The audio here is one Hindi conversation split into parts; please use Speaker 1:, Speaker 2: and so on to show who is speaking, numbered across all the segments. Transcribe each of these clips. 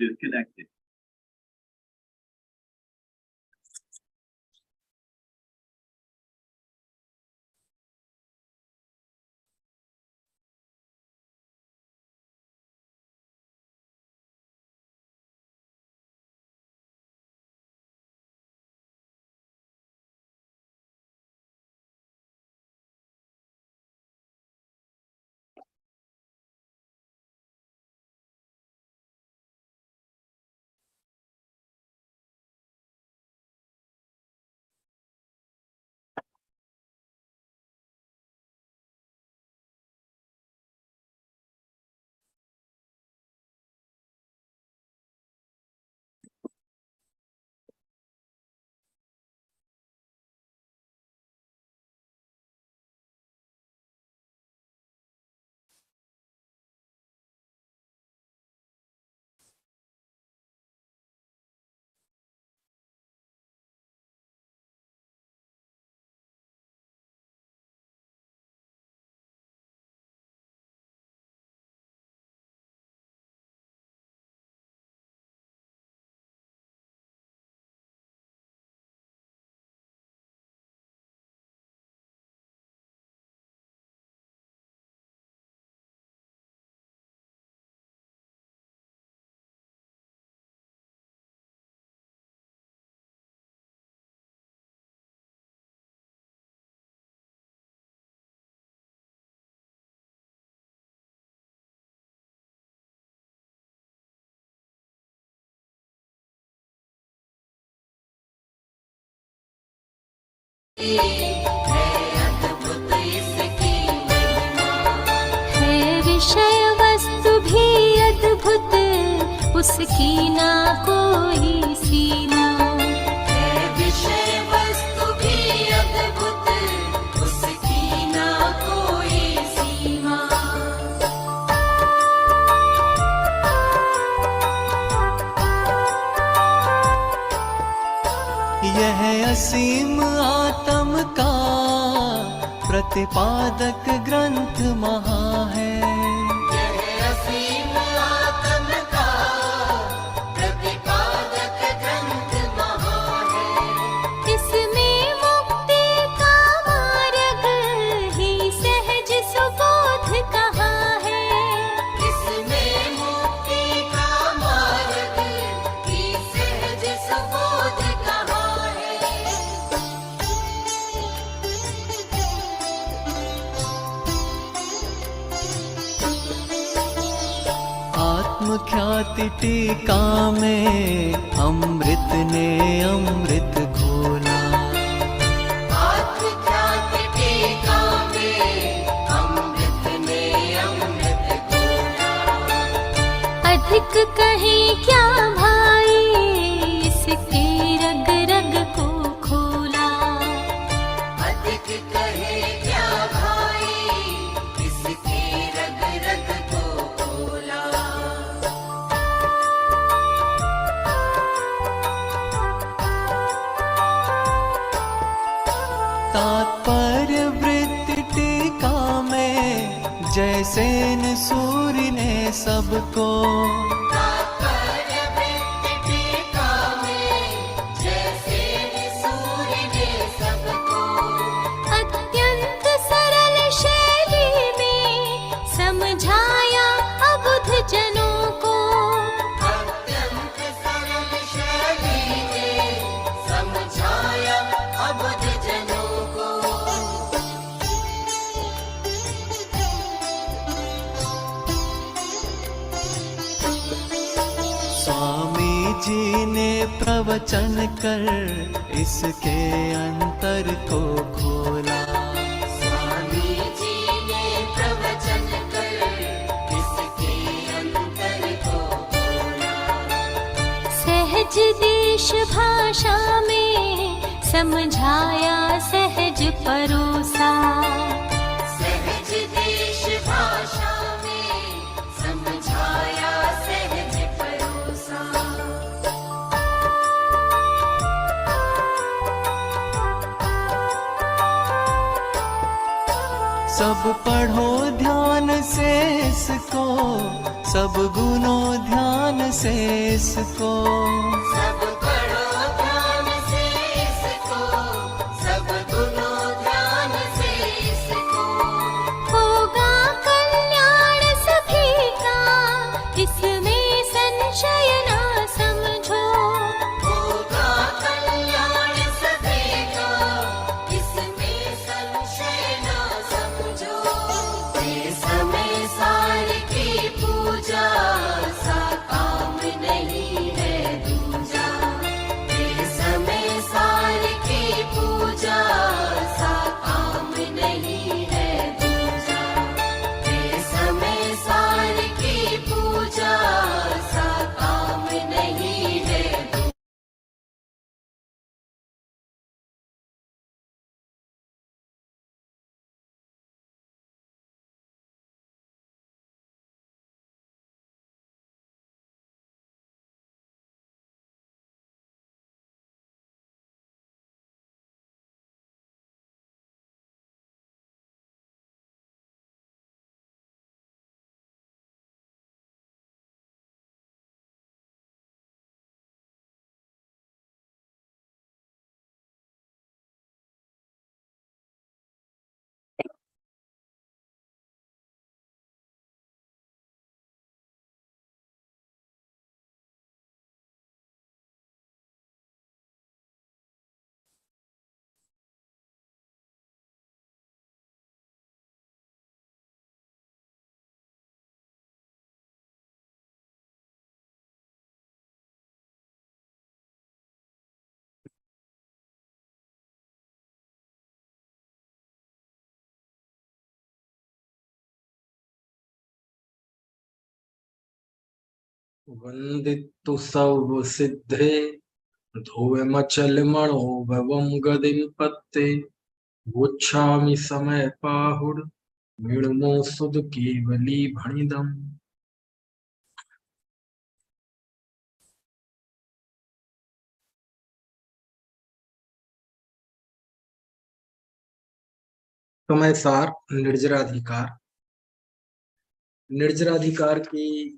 Speaker 1: Disconnected.
Speaker 2: है विषय वस्तु भी अद्भुत, उसकी ना कोई सीमा।
Speaker 3: है विषय वस्तु भी अद्भुत, उसकी ना कोई सीमा।
Speaker 4: यह असीम आत्म का प्रतिपादक ग्रंथ महा है।
Speaker 3: यह असीम आत्म का प्रतिपादक ग्रंथ महा है।
Speaker 2: इसमें मुक्ति का मार्ग ही सहज सुबोध कहाँ है।
Speaker 3: इसमें मुक्ति का मार्ग ही सहज सुबोध कहाँ है।
Speaker 4: आत्म ख्याति टीका में अमृत ने अमृत घोला।
Speaker 3: आत्म ख्याति टीका में अमृत ने अमृत घोला।
Speaker 2: अधिक कहीं क्या भाई, इसके रग रग को खोला।
Speaker 3: अधिक कहे क्या भाई, इसके रग रग को खोला।
Speaker 4: तात्पर्य वृत्ति टीका में जैसे न सूर्य ने सबको।
Speaker 3: तात्पर्य वृत्ति टीका में जैसे सूर्य ने सबको।
Speaker 2: अत्यंत सरल शैली में समझाया अबुध जनों को।
Speaker 3: अत्यंत सरल शैली में समझाया अबुध जनों को।
Speaker 4: स्वामी जी ने प्रवचन कर इसके अंतर को खोला।
Speaker 3: स्वामी जी ने प्रवचन कर इसके अंतर को खोला।
Speaker 2: सहज देश भाषा में समझाया सहज परोसा।
Speaker 3: सहज देश भाषा में समझाया सहज परोसा।
Speaker 4: सब पढ़ो ध्यान से इसको, सब गुणों ध्यान से इसको,
Speaker 3: सब पढ़ो ध्यान से इसको, सब गुणों ध्यान से इसको।
Speaker 2: होगा कल्याण सभी का, इसमें संशय ना समझो।
Speaker 3: होगा कल्याण सभी का, इसमें संशय न समझो। ये समय सार की पूजा, सा काम नहीं है दूजा। ये समय सार की पूजा, सा काम नहीं है दूजा। ये समय सार की पूजा, सा काम नहीं है दूजा।
Speaker 1: वन्दितु सर्वसिद्धे धोयमचलमणोभवं गदिं पत्ते गोच्छामि समयपाहुर् मृण्मो सुदकेवली भणिदम्। समय सार निर्जराधिकार। निर्जराधिकार की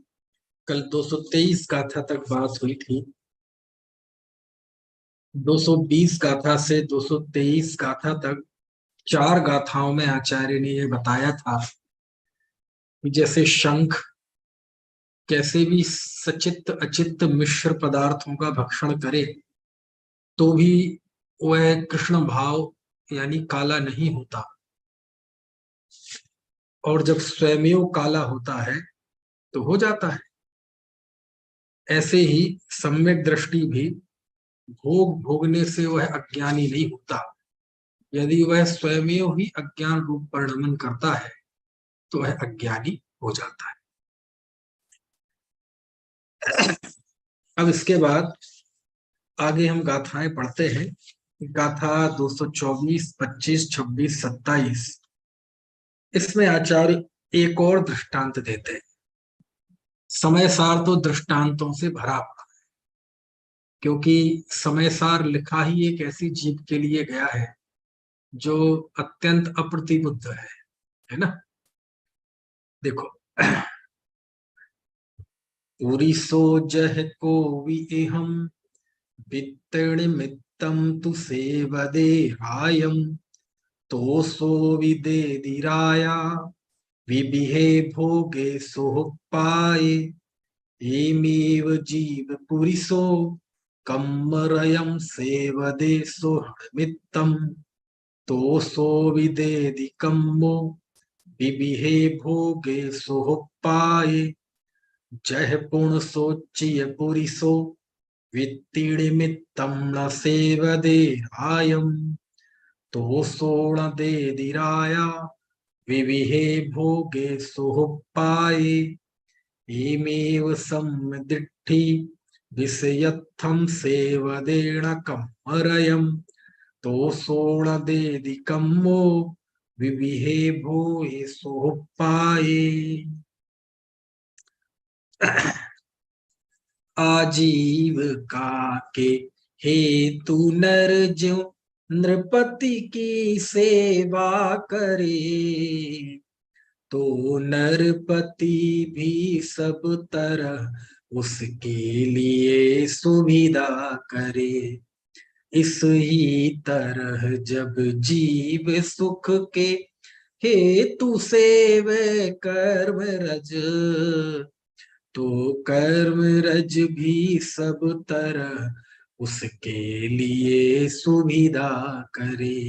Speaker 1: कल 223 गाथा तक बात हुई थी। 220 गाथा से 223 गाथा तक 4 गाथाओं में आचार्य ने यह बताया था कि जैसे शंख कैसे भी सचित्त अचित्त मिश्र पदार्थों का भक्षण करे तो भी वह कृष्ण भाव यानी काला नहीं होता, और जब स्वयं काला होता है तो हो जाता है। ऐसे ही सम्यक दृष्टि भी भोग भोगने से वह अज्ञानी नहीं होता। यदि वह स्वयं ही अज्ञान रूप परिणमन करता है तो वह अज्ञानी हो जाता है। अब इसके बाद आगे हम गाथाएं पढ़ते हैं। गाथा 224, 25, 26, 27। इसमें आचार्य एक और दृष्टांत देते हैं। समय सार तो दृष्टांतों से भरा हुआ है, क्योंकि समय सार लिखा ही एक ऐसी जीव के लिए गया है जो अत्यंत अप्रतिबुद्ध है ना। देखो, पूरी सो जह को विहम वित्तनिमित्तम तु सेवदे रायम तो सो विदेदिराया विबिहे भोगे सोपाये एमेव जीव पुरिसो कम्मरयम सेवदे सोहमित्तम तो सो विदेदि कम्मो विबिहे भोगे सोपाये जह पुण सोचिय पुरिसो वित्तिमित्तम न सेवदे रायम तो सोण दे दिराया विविहे भोगे सोपाये एमेव सम्दिट्ठि विषयत्थम सेवदेण कम्मरयम तो सोण देदि कम्मो विविहे भोगे सोपाये। आजीविका के हेतु नर ज्यों नृपति की सेवा करे तो नरपति भी सब तरह उसके लिए सुविधा करे। इस ही तरह जब जीव सुख के हेतु सेवे कर्म रज, तो कर्म रज भी सब तरह उसके लिए सुविधा करे।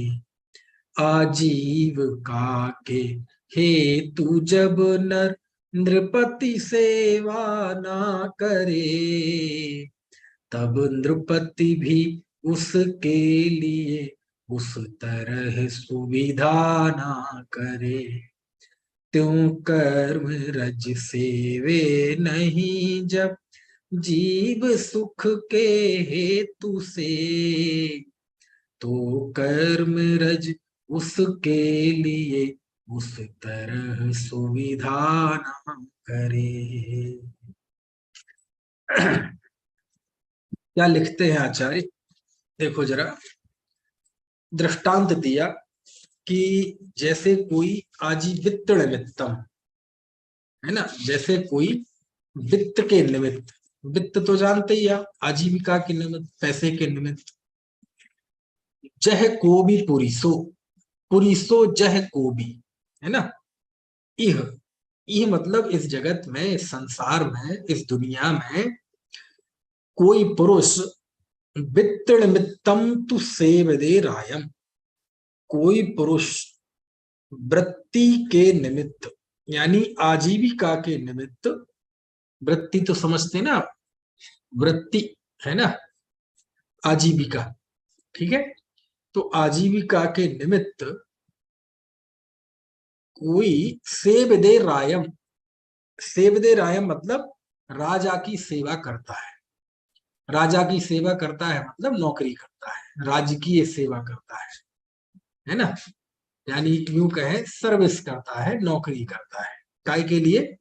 Speaker 1: आजीविका के हेतु जब नर नृपति सेवा ना करे, तब नृपति भी उसके लिए उस तरह सुविधा ना करे। त्यों कर्म रज सेवे नहीं जब जीव सुख के हेतु से, तो कर्म रज उसके लिए उस तरह सुविधा न करे। क्या लिखते हैं आचार्य, देखो जरा। दृष्टांत दिया कि जैसे कोई आजीवित्त निमित्तम, है ना, जैसे कोई वित्त के निमित्त, वित्त तो जानते ही आप, आजीविका के निमित्त, पैसे के निमित्त। जह को भी पुरीसो, पुरीसो जह को भी, है ना। यह मतलब इस जगत में, इस संसार में, इस दुनिया में कोई पुरुष वित्त निमित्तम तु सेवदे रायम, कोई पुरुष वृत्ति के निमित्त यानी आजीविका के निमित्त, वृत्ति तो समझते ना, वृत्ति है ना, आजीविका, ठीक है। तो आजीविका के निमित्त कोई सेवदे रायम, सेवदे रायम मतलब राजा की सेवा करता है। राजा की सेवा करता है मतलब नौकरी करता है, राजकीय सेवा करता है ना। यानी यूं कहे सर्विस करता है, नौकरी करता है, काय के लिए,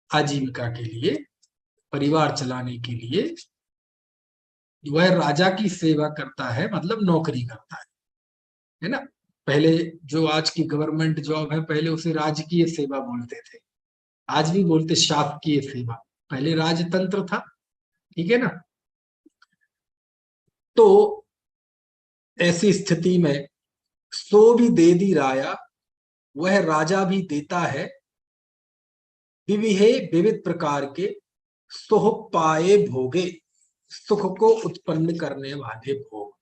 Speaker 1: आजीविका के लिए, परिवार चलाने के लिए वह राजा की सेवा करता है, मतलब नौकरी करता है ना। पहले जो आज की गवर्नमेंट जॉब है, पहले उसे राजकीय सेवा बोलते थे, आज भी बोलते शासकीय सेवा, पहले राजतंत्र था, ठीक है ना। तो ऐसी स्थिति में सो भी दे दी राया, वह राजा भी देता है, विविहे विविध प्रकार के सुख पाए भोगे, सुख को उत्पन्न करने वाले भोग।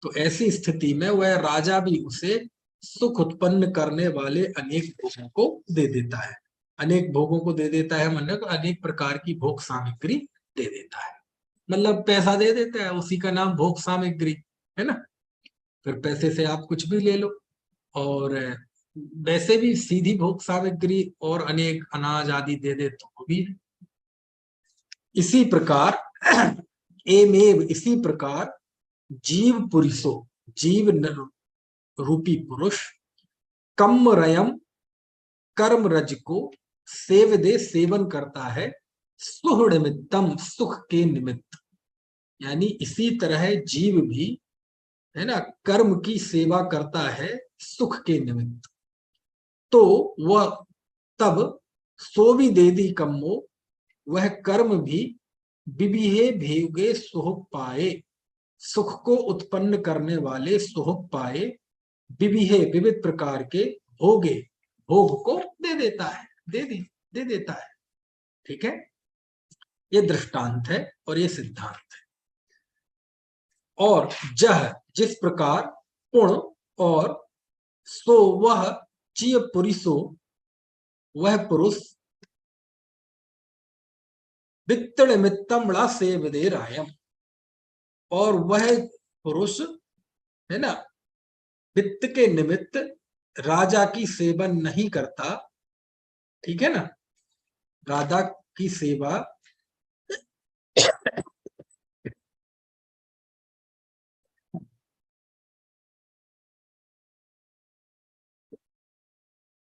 Speaker 1: तो ऐसी स्थिति में वह राजा भी उसे सुख उत्पन्न करने वाले अनेक भोगों को दे देता है। अनेक भोगों को दे देता है मतलब अनेक प्रकार की भोग सामग्री दे देता है, मतलब पैसा दे देता है, उसी का नाम भोग सामग्री है ना। फिर पैसे से आप कुछ भी ले लो, और वैसे भी सीधी भोग सामग्री और अनेक अनाज आदि दे दे तो वो भी। इसी प्रकार एमेव, इसी प्रकार जीव पुरुषो, जीव रूपी पुरुष कम रयम कर्म रज को सेवदे, सेवन करता है, सुख निमित्तम, सुख के निमित्त। यानी इसी तरह जीव भी है ना कर्म की सेवा करता है सुख के निमित्त। तो वह तब सो भी दे दी कम्मो, वह कर्म भी विविहे भेगे सुख पाए, सुख को उत्पन्न करने वाले सुख पाए, विविहे विविध प्रकार के भोगे, भोग को दे देता है, दे देता है, ठीक है। ये दृष्टांत है और ये सिद्धांत है। और जह, जिस प्रकार, पुण और सो वह चिय पुरुषो, वह पुरुष वित्त निमित्तम ला सेवदे रायम, और वह पुरुष है ना वित्त के निमित्त राजा की सेवा नहीं करता, ठीक है ना। राजा की सेवा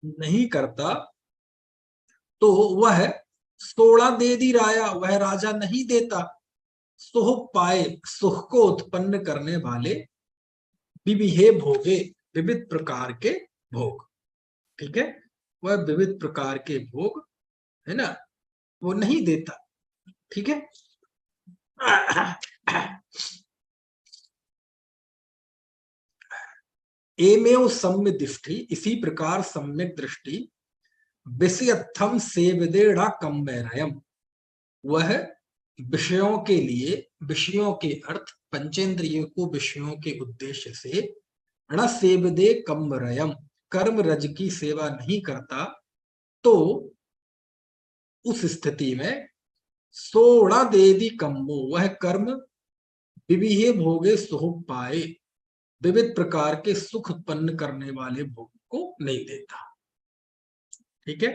Speaker 1: नहीं करता, तो वह 16 दे दी राया, वह राजा नहीं देता, सुख पाए, सुख को उत्पन्न करने वाले, विविहे भोगे, विविध प्रकार के भोग, ठीक है। वह विविध प्रकार के भोग, है ना, वो नहीं देता। ठीक है। एमेव सम्य दृष्टि, इसी प्रकार सम्यक दृष्टि, विषयत्थम सेवदेड़ा कम्बैरयम, वह विषयों के लिए, विषयों के अर्थ पंचेंद्रियों को विषयों के उद्देश्य से, न सेवदे कम्बरयम, कर्म रज की सेवा नहीं करता, तो उस स्थिति में सोड़ा देदी कम्बो, वह कर्म विविहे भोगे सुख पाए, विविध प्रकार के सुख उत्पन्न करने वाले भोग को नहीं देता। ठीक है,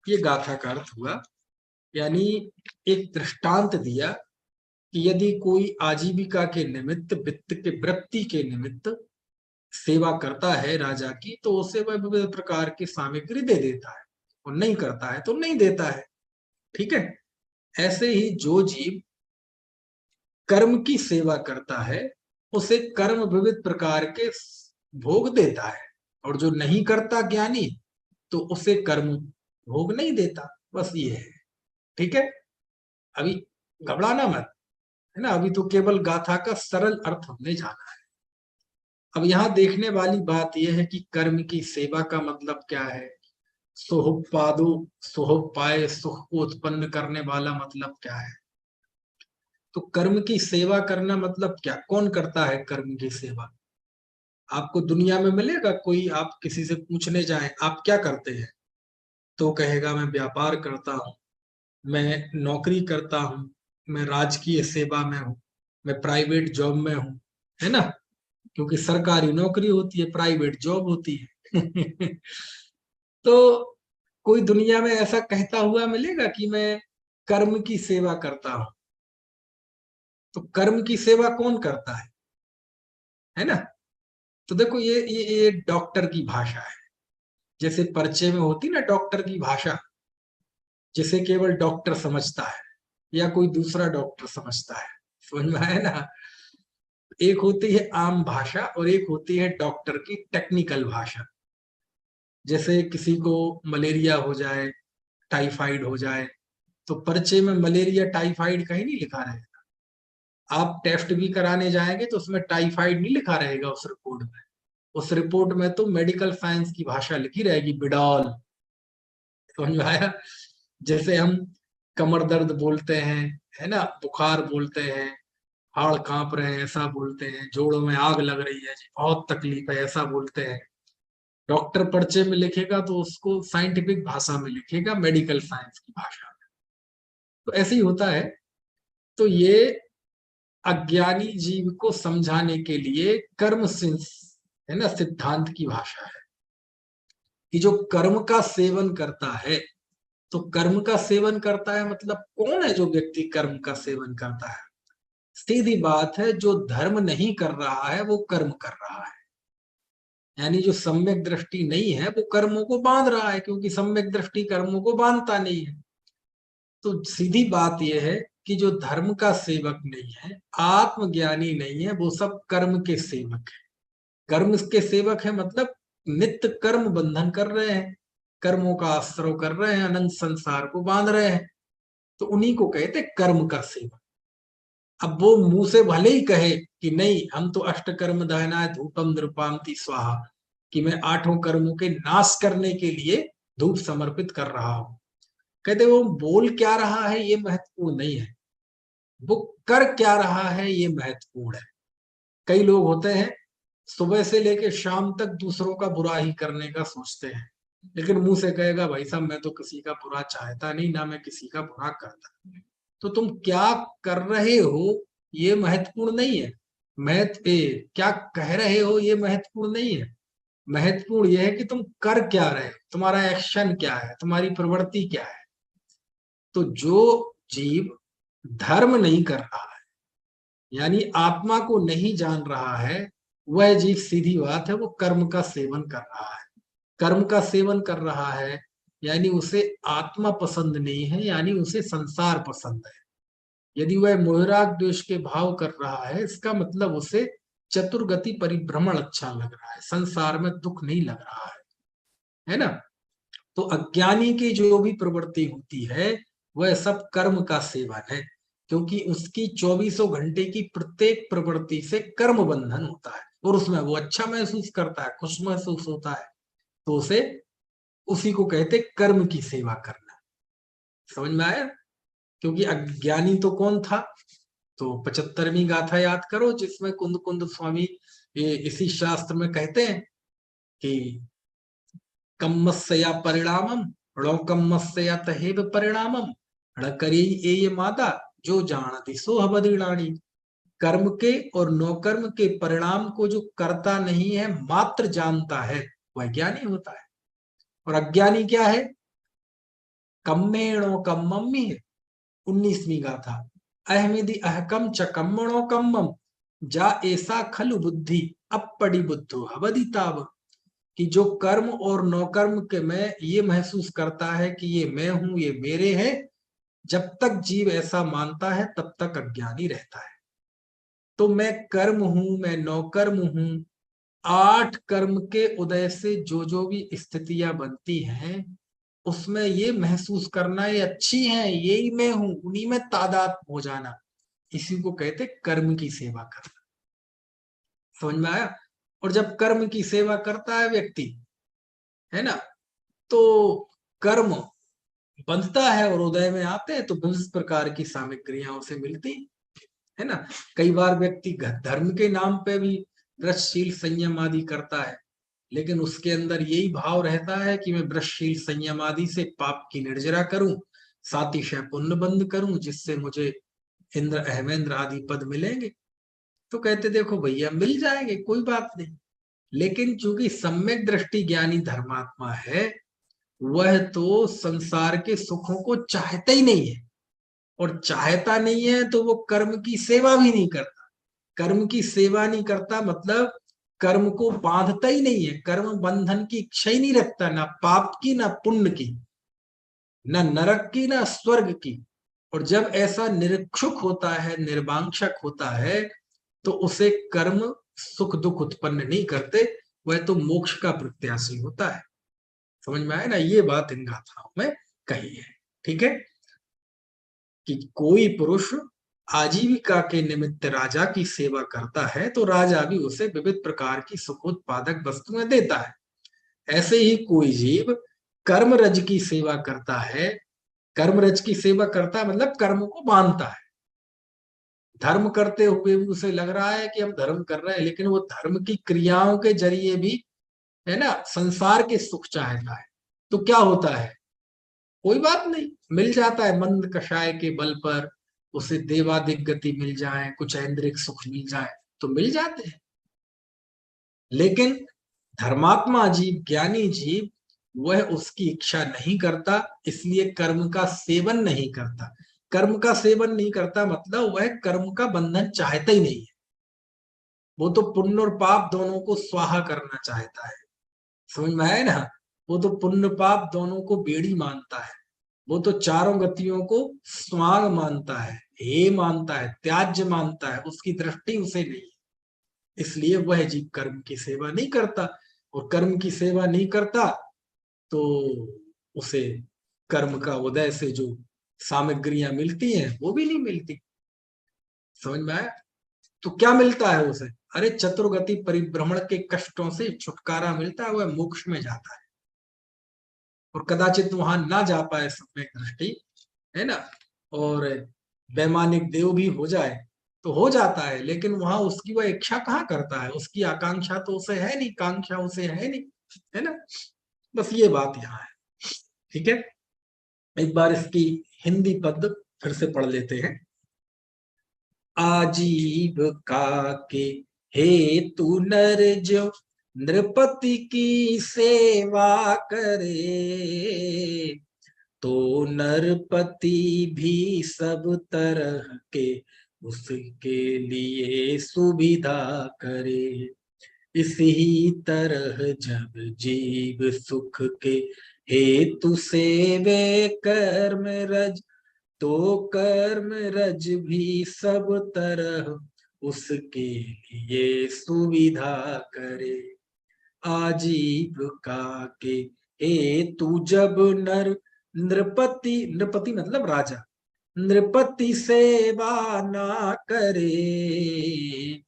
Speaker 1: ये गाथा का अर्थ हुआ। यानी एक दृष्टांत दिया कि यदि कोई आजीविका के निमित्त, वित्त के वृत्ति के निमित्त सेवा करता है राजा की, तो उसे वह विविध प्रकार की सामग्री दे देता है, और नहीं करता है तो नहीं देता है। ठीक है, ऐसे ही जो जीव कर्म की सेवा करता है उसे कर्म विविध प्रकार के भोग देता है, और जो नहीं करता ज्ञानी, तो उसे कर्म भोग नहीं देता। बस ये है। ठीक है, अभी घबराना मत, है ना, अभी तो केवल गाथा का सरल अर्थ हमने जाना है। अब यहाँ देखने वाली बात यह है कि कर्म की सेवा का मतलब क्या है, सोहपादो, सोह पाए, सुख को उत्पन्न करने वाला मतलब क्या है। तो कर्म की सेवा करना मतलब क्या, कौन करता है कर्म की सेवा? आपको दुनिया में मिलेगा कोई, आप किसी से पूछने जाएं आप क्या करते हैं, तो कहेगा मैं व्यापार करता हूँ, मैं नौकरी करता हूँ, मैं राजकीय सेवा में हूँ, मैं प्राइवेट जॉब में हूँ, है ना, क्योंकि सरकारी नौकरी होती है, प्राइवेट जॉब होती है। तो कोई दुनिया में ऐसा कहता हुआ मिलेगा कि मैं कर्म की सेवा करता हूं? तो कर्म की सेवा कौन करता है ना। तो देखो ये डॉक्टर की भाषा है, जैसे पर्चे में होती ना डॉक्टर की भाषा, जिसे केवल डॉक्टर समझता है या कोई दूसरा डॉक्टर समझता है, समझ में आया ना। एक होती है आम भाषा और एक होती है डॉक्टर की टेक्निकल भाषा। जैसे किसी को मलेरिया हो जाए, टाइफाइड हो जाए, तो पर्चे में मलेरिया टाइफाइड कहीं नहीं लिखा रहेगा। आप टेस्ट भी कराने जाएंगे तो उसमें टाइफाइड नहीं लिखा रहेगा उस रिपोर्ट में। उस रिपोर्ट में तो मेडिकल साइंस की भाषा लिखी रहेगी, बिडॉल। समझ में आया। जैसे हम कमर दर्द बोलते हैं, है ना, बुखार बोलते हैं, हाड़ कांप रहे हैं ऐसा बोलते हैं, जोड़ों में आग लग रही है जी, बहुत तकलीफ है ऐसा बोलते हैं। डॉक्टर पर्चे में लिखेगा तो उसको साइंटिफिक भाषा में लिखेगा, मेडिकल साइंस की भाषा में। तो ऐसे ही होता है। तो ये अज्ञानी जीव को समझाने के लिए कर्म है ना सिद्धांत की भाषा है कि जो कर्म का सेवन करता है, तो कर्म का सेवन करता है मतलब कौन है जो व्यक्ति कर्म का सेवन करता है? सीधी बात है, जो धर्म नहीं कर रहा है वो कर्म कर रहा है। यानी जो सम्यक दृष्टि नहीं है वो कर्मों को बांध रहा है, क्योंकि सम्यक दृष्टि कर्मों को बांधता नहीं है। तो सीधी बात यह है कि जो धर्म का सेवक नहीं है, आत्मज्ञानी नहीं है, वो सब कर्म के सेवक है। कर्म के सेवक है मतलब नित्य कर्म बंधन कर रहे हैं, कर्मों का आश्रय कर रहे हैं, अनंत संसार को बांध रहे हैं, तो उन्हीं को कहते कर्म का सेवक। अब वो मुंह से भले ही कहे कि नहीं हम तो अष्ट कर्म दहनाय धूपम नृपामति स्वाहा, कि मैं 8 कर्मों के नाश करने के लिए धूप समर्पित कर रहा हूं, कहते वो बोल क्या रहा है ये महत्वपूर्ण नहीं है, वो कर क्या रहा है ये महत्वपूर्ण है। कई लोग होते हैं सुबह से लेकर शाम तक दूसरों का बुरा ही करने का सोचते हैं, लेकिन मुंह से कहेगा भाई साहब मैं तो किसी का बुरा चाहता नहीं, ना मैं किसी का बुरा करता। तो तुम क्या कर रहे हो ये महत्वपूर्ण नहीं है, क्या कह रहे हो ये महत्वपूर्ण नहीं है। महत्वपूर्ण यह है कि तुम कर क्या रहे हो, तुम्हारा एक्शन क्या है, तुम्हारी प्रवृत्ति क्या है। तो जो जीव धर्म नहीं कर रहा है, यानी आत्मा को नहीं जान रहा है, वह जीव सीधी बात है वो कर्म का सेवन कर रहा है। कर्म का सेवन कर रहा है यानी उसे आत्मा पसंद नहीं है, यानी उसे संसार पसंद है। यदि वह मोहराग द्वेष के भाव कर रहा है, इसका मतलब उसे चतुर्गति परिभ्रमण अच्छा लग रहा है, संसार में दुख नहीं लग रहा है ना। तो अज्ञानी की जो भी प्रवृत्ति होती है वह सब कर्म का सेवन है, क्योंकि उसकी 24 घंटे की प्रत्येक प्रवृत्ति से कर्म बंधन होता है और उसमें वो अच्छा महसूस करता है, खुश महसूस होता है, तो उसे उसी को कहते कर्म की सेवा करना। समझ में आया? क्योंकि अज्ञानी तो कौन था? तो 75वीं गाथा याद करो, जिसमें कुंद कुंद स्वामी इसी शास्त्र में कहते हैं कि कम्मस्या परिणामम णौकम्मस्या तहेव परिणामम णकरी एय मादा जो जानती सो हबदिणाणी। कर्म के और नौकर्म के परिणाम को जो करता नहीं है, मात्र जानता है, वह ज्ञानी होता है। और अज्ञानी क्या है? कम्मेणो कम्मम्मी है 19वीं गाथा। अहमिदि अहकम च कम्मणो कम्मम जा ऐसा खलु बुद्धि अपड़ी बुद्धो हबदिताव। कि जो कर्म और नौकर्म के में ये महसूस करता है कि ये मैं हूं, ये मेरे हैं, जब तक जीव ऐसा मानता है तब तक अज्ञानी रहता है। तो मैं कर्म हूं, मैं नौकर्म हूं, 8 कर्म के उदय से जो भी स्थितियां बनती हैं उसमें ये महसूस करना ये अच्छी है, यही मैं हूं, उन्हीं में तादाद हो जाना, इसी को कहते कर्म की सेवा करना। समझ में आया? और जब कर्म की सेवा करता है व्यक्ति, है ना, तो कर्म बंधता है और उदय में आते हैं, तो विभिन्न प्रकार की सामग्रियां उसे मिलती है ना। कई बार व्यक्ति धर्म के नाम पे भी व्रतशील संयम आदि करता है, लेकिन उसके अंदर यही भाव रहता है कि मैं व्रतशील संयम आदि से पाप की निर्जरा करूं, सातिशय पुण्य बंद करूं, जिससे मुझे इंद्र अहमेंद्र आदि पद मिलेंगे। तो कहते देखो भैया मिल जाएंगे, कोई बात नहीं, लेकिन चूंकि सम्यक दृष्टि ज्ञानी धर्मात्मा है, वह तो संसार के सुखों को चाहता ही नहीं है, और चाहता नहीं है तो वो कर्म की सेवा भी नहीं करता। कर्म की सेवा नहीं करता मतलब कर्म को बांधता ही नहीं है, कर्म बंधन की इच्छा ही नहीं रखता, ना पाप की ना पुण्य की, ना नरक की ना स्वर्ग की। और जब ऐसा निरक्षुक होता है, निर्वांक्षक होता है, तो उसे कर्म सुख दुख उत्पन्न नहीं करते, वह तो मोक्ष का प्रत्याशी होता है। समझ में आया ना? ये बात इन गाथाओं में कही है। ठीक है, कि कोई पुरुष आजीविका के निमित्त राजा की सेवा करता है तो राजा भी उसे विविध प्रकार की सुखोत्पादक वस्तुएं देता है। ऐसे ही कोई जीव कर्मरज की सेवा करता है, कर्मरज की सेवा करता है मतलब कर्म को मानता है। धर्म करते हुए भी उसे लग रहा है कि हम धर्म कर रहे हैं, लेकिन वो धर्म की क्रियाओं के जरिए भी, है ना, संसार के सुख चाहता है। तो क्या होता है? कोई बात नहीं, मिल जाता है, मंद कषाय के बल पर उसे देवादिक गति मिल जाए, कुछ ऐन्द्रिक सुख मिल जाए तो मिल जाते हैं। लेकिन धर्मात्मा जीव, ज्ञानी जीव, वह उसकी इच्छा नहीं करता, इसलिए कर्म का सेवन नहीं करता। कर्म का सेवन नहीं करता मतलब वह कर्म का बंधन चाहता ही नहीं है, वो तो पुण्य और पाप दोनों को स्वाहा करना चाहता है। समझ में आया ना? वो तो पुण्य पाप दोनों को बेड़ी मानता है, वो तो चारों गतियों को स्वांग मानता है, हे मानता है, त्याज्य मानता है, उसकी दृष्टि उसे नहीं है। इसलिए वह जीव कर्म की सेवा नहीं करता, और कर्म की सेवा नहीं करता तो उसे कर्म का उदय से जो सामग्रियां मिलती हैं वो भी नहीं मिलती। समझ में आया? तो क्या मिलता है उसे? अरे चतुर्गति परिभ्रमण के कष्टों से छुटकारा मिलता है, वह मोक्ष में जाता है। और कदाचित वहां ना जा पाए सम्यक दृष्टि, है ना, और वैमानिक देव भी हो जाए तो हो जाता है, लेकिन वहां उसकी वह इच्छा कहाँ करता है, उसकी आकांक्षा तो उसे है नहीं, कांक्षा उसे है नहीं, है ना। बस ये बात यहाँ है। ठीक है, एक बार इसकी हिंदी पद फिर से पढ़ लेते हैं। आजीविका के हेतु नर जो नृपति की सेवा करे, तो नरपति भी सब तरह के उसके लिए सुविधा करे। इसी तरह जब जीव सुख के हेतु सेवे कर्म रज, तो कर्म रज भी सब तरह उसके लिए सुविधा करे। आजीविका के हे तू जब नर नृपति, नृपति मतलब राजा, नृपति सेवा ना करे,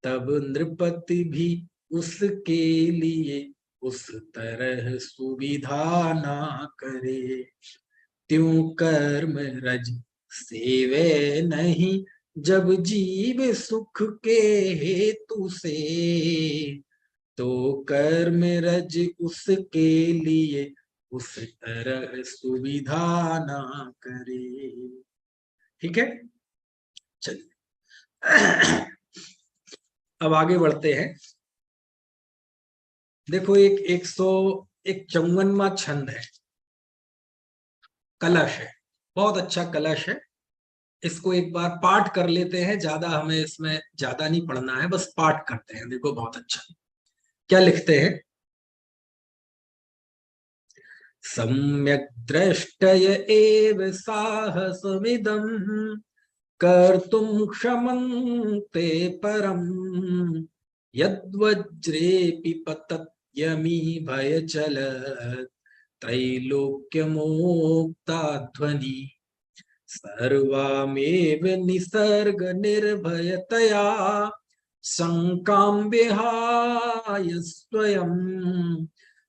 Speaker 1: तब नृपति भी उसके लिए उस तरह सुविधा ना करे। त्यों कर्म रज सेवे नहीं, जब जीव सुख के हेतु से, तो कर्म रज उसके लिए उस तरह सुविधा ना करे। ठीक है, चलिए अब आगे बढ़ते हैं। देखो एक 151वां छंद है, कलश है, बहुत अच्छा कलश है। इसको एक बार पाठ कर लेते हैं, ज्यादा हमें इसमें ज्यादा नहीं पढ़ना है, बस पाठ करते हैं। देखो बहुत अच्छा, क्या लिखते हैं? सम्यक द्रष्टय एव साहसमिदं कर्तुं क्षमन्ते परम, यद्वज्रेऽपि पतत्यमी भयचल त्रैलोक्यमोक्ता ध्वनि, सर्वामेव निसर्ग निर्भयतया शंकां विहाय स्वयं,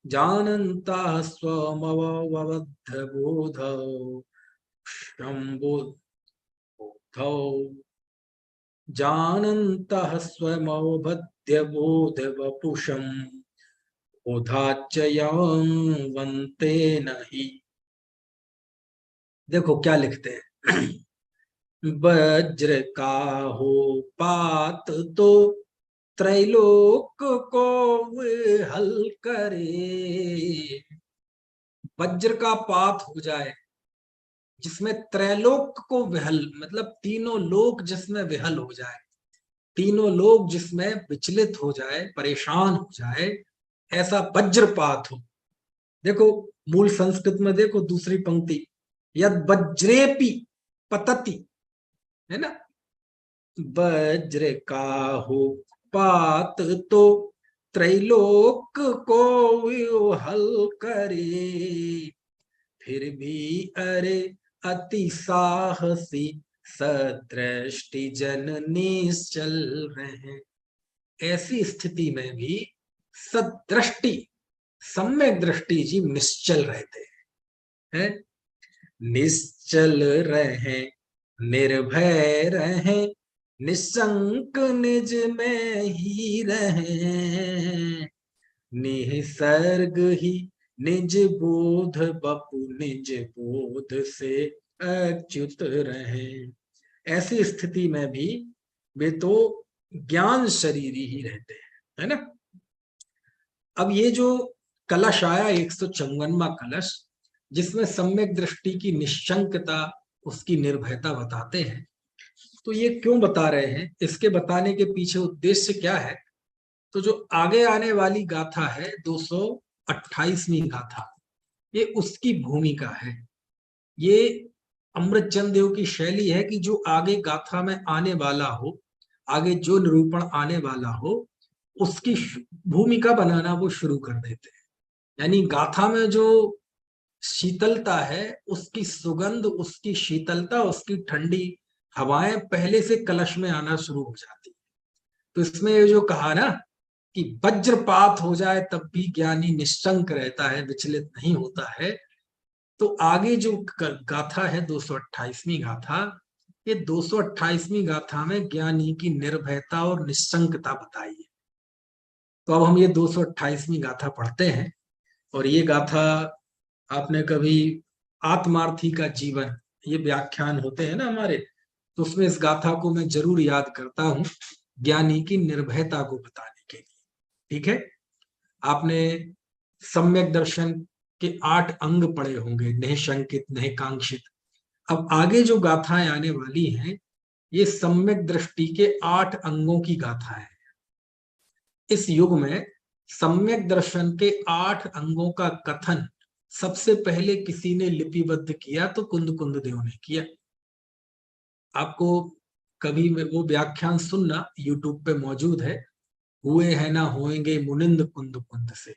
Speaker 1: जानन्ताः स्वमवबद्धबोधौ शम्बुद्धौ, जानन्तः स्वमवबद्धबोधवपुषम् बोधाच्चयं वन्ते नहि। देखो क्या लिखते हैं। वज्र का हो पात तो त्रैलोक को विहल करे, वज्र का पात हो जाए जिसमें त्रैलोक को विहल, मतलब तीनों लोक जिसमें विहल हो जाए, तीनों लोक जिसमें विचलित हो जाए, परेशान हो जाए, ऐसा वज्रपात हो। देखो मूल संस्कृत में देखो दूसरी पंक्ति, यद वज्रेपि पतति, है ना, वज्र का हो पात तो त्रैलोक को विहल करे, फिर भी अरे अति साहसी सदृष्टि जन निश्चल रहे। ऐसी स्थिति में भी सदृष्टि, सम्यक दृष्टि जी निश्चल रहते हैं, निश्चल रहे, निर्भय रहे, निशंक निज में ही रहे, निसर्ग ही निज बोध बपु निज बोध से अच्युत रहे। ऐसी स्थिति में भी वे तो ज्ञान शरीरी ही रहते हैं, है ना। अब ये जो कलश आया 154वां कलश, जिसमें सम्यक दृष्टि की निशंकता, उसकी निर्भयता बताते हैं, तो ये क्यों बता रहे हैं, इसके बताने के पीछे उद्देश्य क्या है? तो जो आगे आने वाली गाथा है 228वीं गाथा, ये उसकी भूमिका है। ये अमृतचंद देव की शैली है कि जो आगे गाथा में आने वाला हो, आगे जो निरूपण आने वाला हो, उसकी भूमिका बनाना वो शुरू कर देते हैं। यानी गाथा में जो शीतलता है, उसकी सुगंध, उसकी शीतलता, उसकी ठंडी हवाएं पहले से कलश में आना शुरू हो जाती है। तो इसमें ये जो कहा ना कि वज्रपात हो जाए तब भी ज्ञानी निश्चंक रहता है, विचलित नहीं होता है, तो आगे जो गाथा है 228वीं गाथा, ये 228वीं गाथा में ज्ञानी की निर्भयता और निश्चंकता बताई है। तो अब हम ये 228वीं गाथा पढ़ते हैं। और ये गाथा आपने कभी आत्मार्थी का जीवन, ये व्याख्यान होते हैं ना हमारे, तो उसमें इस गाथा को मैं जरूर याद करता हूं, ज्ञानी की निर्भयता को बताने के लिए। ठीक है, आपने सम्यक दर्शन के 8 अंग पढ़े होंगे, निःशंकित, निःकांक्षित। अब आगे जो गाथाएं आने वाली हैं, ये सम्यक दृष्टि के 8 अंगों की गाथा है। इस युग में सम्यक दर्शन के 8 अंगों का कथन सबसे पहले किसी ने लिपिबद्ध किया तो कुंद देव ने किया। आपको कभी वो व्याख्यान सुनना, यूट्यूब पे मौजूद है, हुए है ना होएंगे मुनिंद कुंद से।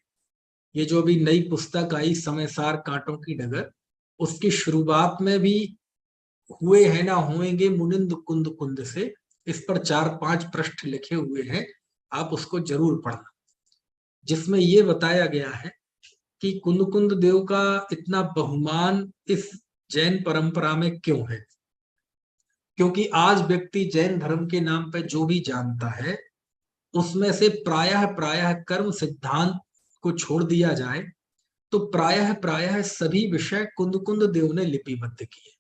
Speaker 1: ये जो अभी नई पुस्तक आई समयसार कांटों की डगर, उसकी शुरुआत में भी हुए हैं ना होएंगे मुनिंद कुंद कुंद से, इस पर 4-5 पृष्ठ लिखे हुए हैं, आप उसको जरूर पढ़ना, जिसमें ये बताया गया है कि कुंद कुंद देव का इतना बहुमान इस जैन परंपरा में क्यों है। क्योंकि आज व्यक्ति जैन धर्म के नाम पर जो भी जानता है, उसमें से प्रायः प्रायः कर्म सिद्धांत को छोड़ दिया जाए तो प्रायः प्रायः सभी विषय कुंद कुंद देव ने लिपिबद्ध किए।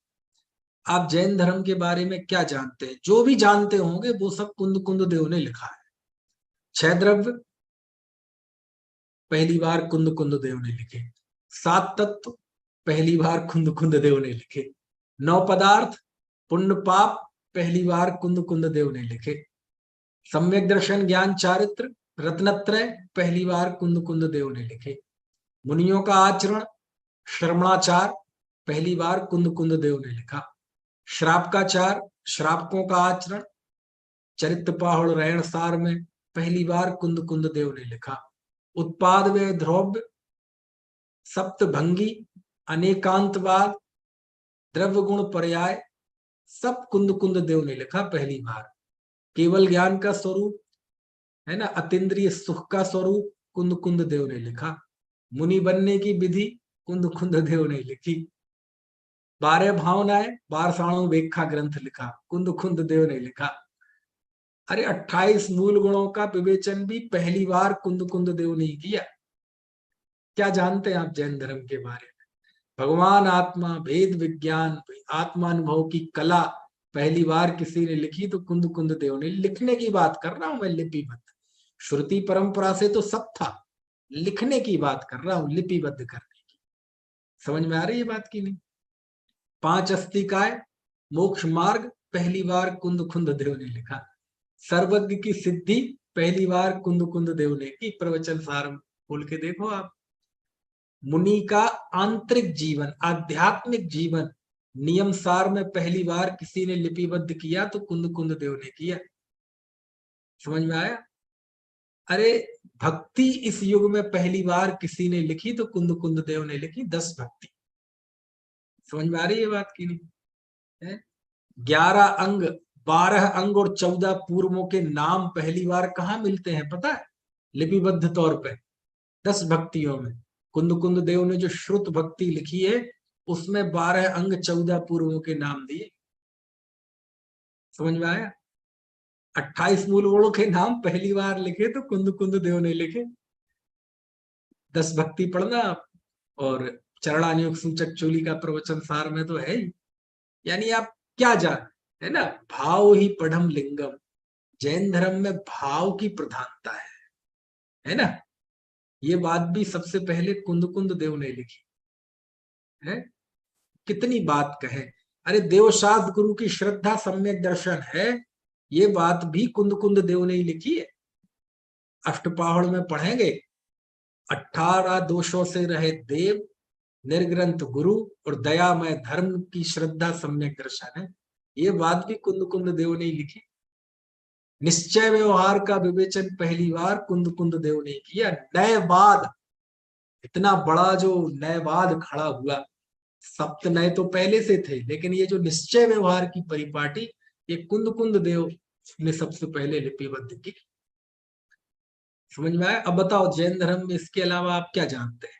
Speaker 1: आप जैन धर्म के बारे में क्या जानते हैं? जो भी जानते होंगे वो सब कुंद कुंद देव ने लिखा है। 6 द्रव्य पहली बार कुंद कुंद देव ने लिखे, 7 तत्व पहली बार कुंद कुंद देव ने लिखे, 9 पदार्थ पुण्य पाप पहली बार कुंद कुंद देव ने लिखे, सम्यक दर्शन ज्ञान चारित्र रत्नत्रय पहली बार कुंद कुंद देव ने लिखे, मुनियों का आचरण श्रवणाचार पहली बार कुंद कुंद देव ने लिखा, श्राप का चार श्रापकों का आचरण चरित्र पाहुड़ रहन सार में पहली बार कुंद कुंद देव ने लिखा, उत्पाद व ध्रुव सप्तभंगी अनेकांतवाद द्रव्य गुण पर्याय सब कुंद कुंद देव ने लिखा पहली बार। केवल ज्ञान का स्वरूप है ना, अतीन्द्रिय सुख का स्वरूप कुंद कुंद देव ने लिखा, मुनि बनने की विधि कुंद कुंद देव ने लिखी, 12 भावनाएं 12 व्याख्या ग्रंथ लिखा कुंद कुंद देव ने लिखा। अरे 28 मूल गुणों का विवेचन भी पहली बार कुंद कुंद देव ने किया। क्या जानते हैं आप जैन धर्म के बारे में? भगवान आत्मा भेद विज्ञान आत्मानुभव की कला पहली बार किसी ने लिखी तो कुंद कुंद देव ने। लिखने की बात कर रहा हूं मैं, लिपिबद्ध। श्रुति परंपरा से तो सब था, लिखने की बात कर रहा हूं, लिपिबद्ध करने की। समझ में आ रही है बात की नहीं? 5 अस्तिकाय मोक्ष मार्ग पहली बार कुंद कुंद देव ने लिखा, सर्वज्ञ की सिद्धि पहली बार कुंद कुंद देव ने की। प्रवचन सार खोल के देखो आप। मुनि का आंतरिक जीवन आध्यात्मिक जीवन नियम सार में पहली बार किसी ने लिपिबद्ध किया तो कुंद कुंद देव ने किया। समझ में आया? अरे भक्ति इस युग में पहली बार किसी ने लिखी तो कुंद कुंद देव ने लिखी, 10 भक्ति। समझ में आ रही है बात की नहीं? 11 अंग 12 अंग और 14 पूर्वों के नाम पहली बार कहाँ मिलते हैं पता है? लिपिबद्ध तौर पे 10 भक्तियों में। कुंद कुंद देव ने जो श्रुत भक्ति लिखी है उसमें 12 अंग 14 पूर्वों के नाम दिए। समझ में आया? 28 मूल गुणों के नाम पहली बार लिखे तो कुंद कुंद देव ने लिखे। 10 भक्ति पढ़ना आप, और चरणानुयोग सूचक चोली का प्रवचन सार में तो है ही। यानी आप क्या जान है ना, भाव ही पढ़म लिंगम। जैन धर्म में भाव की प्रधानता है ना। ये बात भी सबसे पहले कुंद कुंद देव ने लिखी है। कितनी बात कहे। अरे देवशास्त्र गुरु की श्रद्धा सम्यक दर्शन है, ये बात भी कुंद कुंद देव ने ही लिखी है। अष्टपाहड़ में पढ़ेंगे 18 दोषों से रहे देव, निर्ग्रंथ गुरु और दयामय धर्म की श्रद्धा सम्यक दर्शन है, ये बात भी कुंद कुंद देव ने ही लिखी। निश्चय व्यवहार का विवेचन पहली बार कुंद कुंद देव ने किया। नयवाद, इतना बड़ा जो नयवाद खड़ा हुआ, सप्त नय तो पहले से थे, लेकिन ये जो निश्चय व्यवहार की परिपाटी ये कुंद कुंद देव ने सबसे पहले लिपिबद्ध की। समझ में आया? अब बताओ जैन धर्म में इसके अलावा आप क्या जानते हैं?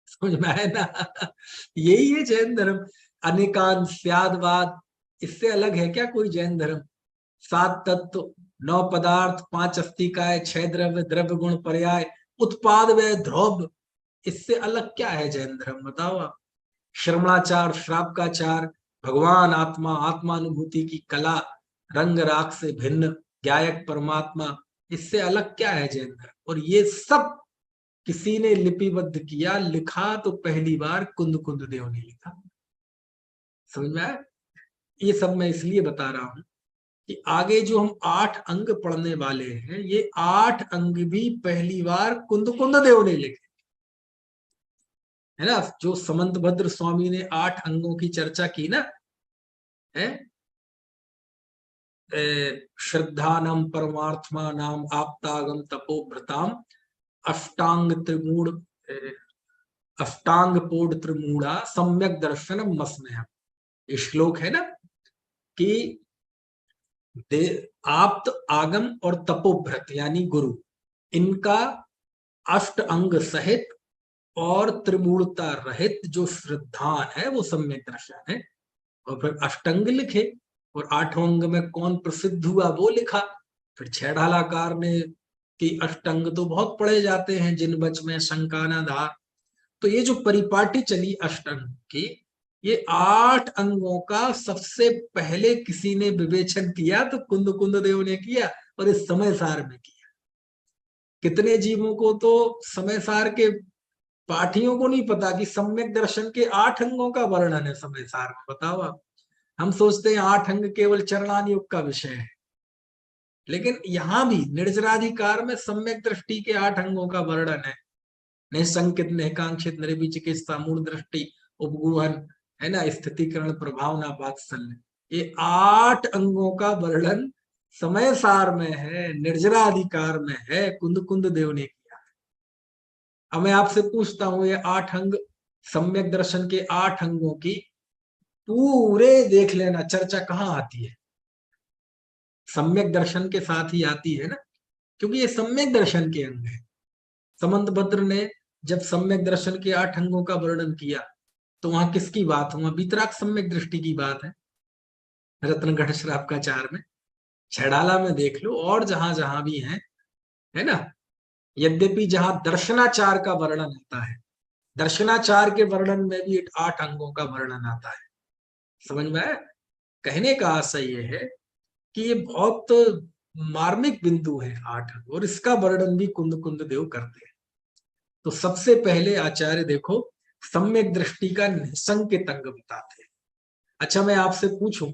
Speaker 1: समझ में आया ना? यही है जैन धर्म। अनेकांत स्यादवाद, इससे अलग है क्या कोई जैन धर्म? 7 तत्व 9 पदार्थ 5 अस्तिकाय 6 द्रव्य द्रव्य गुण पर्याय उत्पाद व ध्रुव, इससे अलग क्या है जैन धर्म? बताओ आप। श्रवणाचार श्राप का चार भगवान आत्मा आत्मानुभूति की कला रंग राग से भिन्न गायक परमात्मा, इससे अलग क्या है जैन धर्म? और ये सब किसी ने लिपिबद्ध किया, लिखा तो पहली बार कुंद कुंद देव ने लिखा। समझ में आया? ये सब मैं इसलिए बता रहा हूं कि आगे जो हम 8 अंग पढ़ने वाले हैं, ये 8 अंग भी पहली बार कुंद कुंद देव ने लिखे है ना। जो समंत भद्र स्वामी ने 8 अंगों की चर्चा की ना, है श्रद्धानम परमार्थमा नाम आप्तागम तपोभ्रताम अष्टांग त्रिमूढ़ अष्टांग पोड त्रिमूढ़ा सम्यक दर्शनम मस्मयम्। ये श्लोक है ना कि आप्त आगम और तपोभ्रत यानी गुरु, इनका अष्ट अंग सहित और त्रिमूढ़ता रहित जो श्रद्धान है वो सम्यक दर्शन है। और फिर अष्टंग लिखे और आठों अंग में कौन प्रसिद्ध हुआ वो लिखा। फिर छह ढालाकार ने कि अष्टंग तो बहुत पढ़े जाते हैं, जिन बच में शंका न धार। तो ये जो परिपाटी चली अष्टंग की, ये 8 अंगों का सबसे पहले किसी ने विवेचन किया तो कुंद कुंद देव ने किया, और इस समय सार में किया। कितने जीवों को तो समय सार के पाठियों को नहीं पता कि सम्यक दर्शन के 8 अंगों का वर्णन है समय सार में। बताओ आप, हम सोचते हैं 8 अंग केवल चरणान योग का विषय है, लेकिन यहां भी निर्जराधिकार में सम्यक दृष्टि के 8 अंगों का वर्णन है। निःसंकित, निकांक्षित, निर्विचिकित्सा, मूल दृष्टि, उपगुहन, है ना, स्थितिकरण, प्रभावना, वात्सल्य, ये 8 अंगों का वर्णन समय सार में है, निर्जराधिकार में है, कुंद कुंद देव ने किया है। अब मैं आपसे पूछता हूं, ये 8 अंग सम्यक दर्शन के 8 अंगों की पूरे देख लेना, चर्चा कहाँ आती है? सम्यक दर्शन के साथ ही आती है ना, क्योंकि ये सम्यक दर्शन के अंग है। समंतभद्र ने जब सम्यक दर्शन के 8 अंगों का वर्णन किया तो वहां किसकी बात हुआ? वितराग सम्यक दृष्टि की बात है। रत्नगढ़ श्रावकाचार में, छेड़ाला में देख लो, और जहां जहां भी है ना। यद्यपि जहां दर्शनाचार का वर्णन आता है, दर्शनाचार के वर्णन में भी 8 अंगों का वर्णन आता है। समझ में आया? कहने का आशय ये है कि ये बहुत मार्मिक बिंदु है 8 अंग, और इसका वर्णन भी कुंद कुंद देव करते हैं। तो सबसे पहले आचार्य देखो सम्यक दृष्टि का निसंकेत अंग बताते हैं। अच्छा, मैं आपसे पूछूं,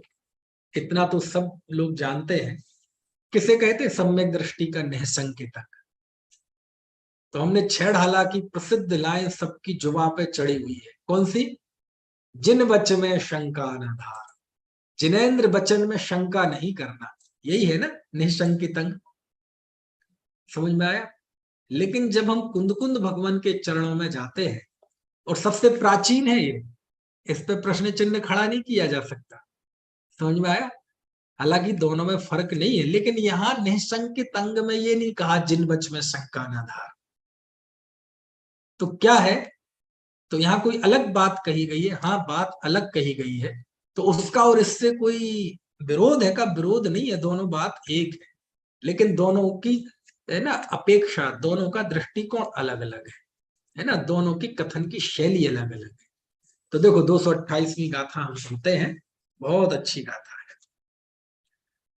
Speaker 1: इतना तो सब लोग जानते हैं, किसे कहते हैं सम्यक दृष्टि का निसंकेत अंग? तो हमने 6 ढाला की प्रसिद्ध लाइन सबकी जुबां पे चढ़ी हुई है, कौन सी? जिन वच में शंका न धार, जिनेंद्र वचन में शंका नहीं करना, यही है ना निसंकेत अंग। समझ में आया? लेकिन जब हम कुंद कुंद भगवान के चरणों में जाते हैं, और सबसे प्राचीन है ये, इस पे प्रश्न चिन्ह खड़ा नहीं किया जा सकता। समझ में आया? हालांकि दोनों में फर्क नहीं है, लेकिन यहां निसंकेत अंग में ये नहीं कहा जिन बच में शंका न धार। तो क्या है? तो यहाँ कोई अलग बात कही गई है। हाँ, बात अलग कही गई है, तो उसका और इससे कोई विरोध है का? विरोध नहीं है, दोनों बात एक है, लेकिन दोनों की, है ना, अपेक्षा, दोनों का दृष्टिकोण अलग अलग है ना, दोनों की कथन की शैली अलग अलग है। तो देखो 228वीं गाथा हम सुनते हैं, बहुत अच्छी गाथा है।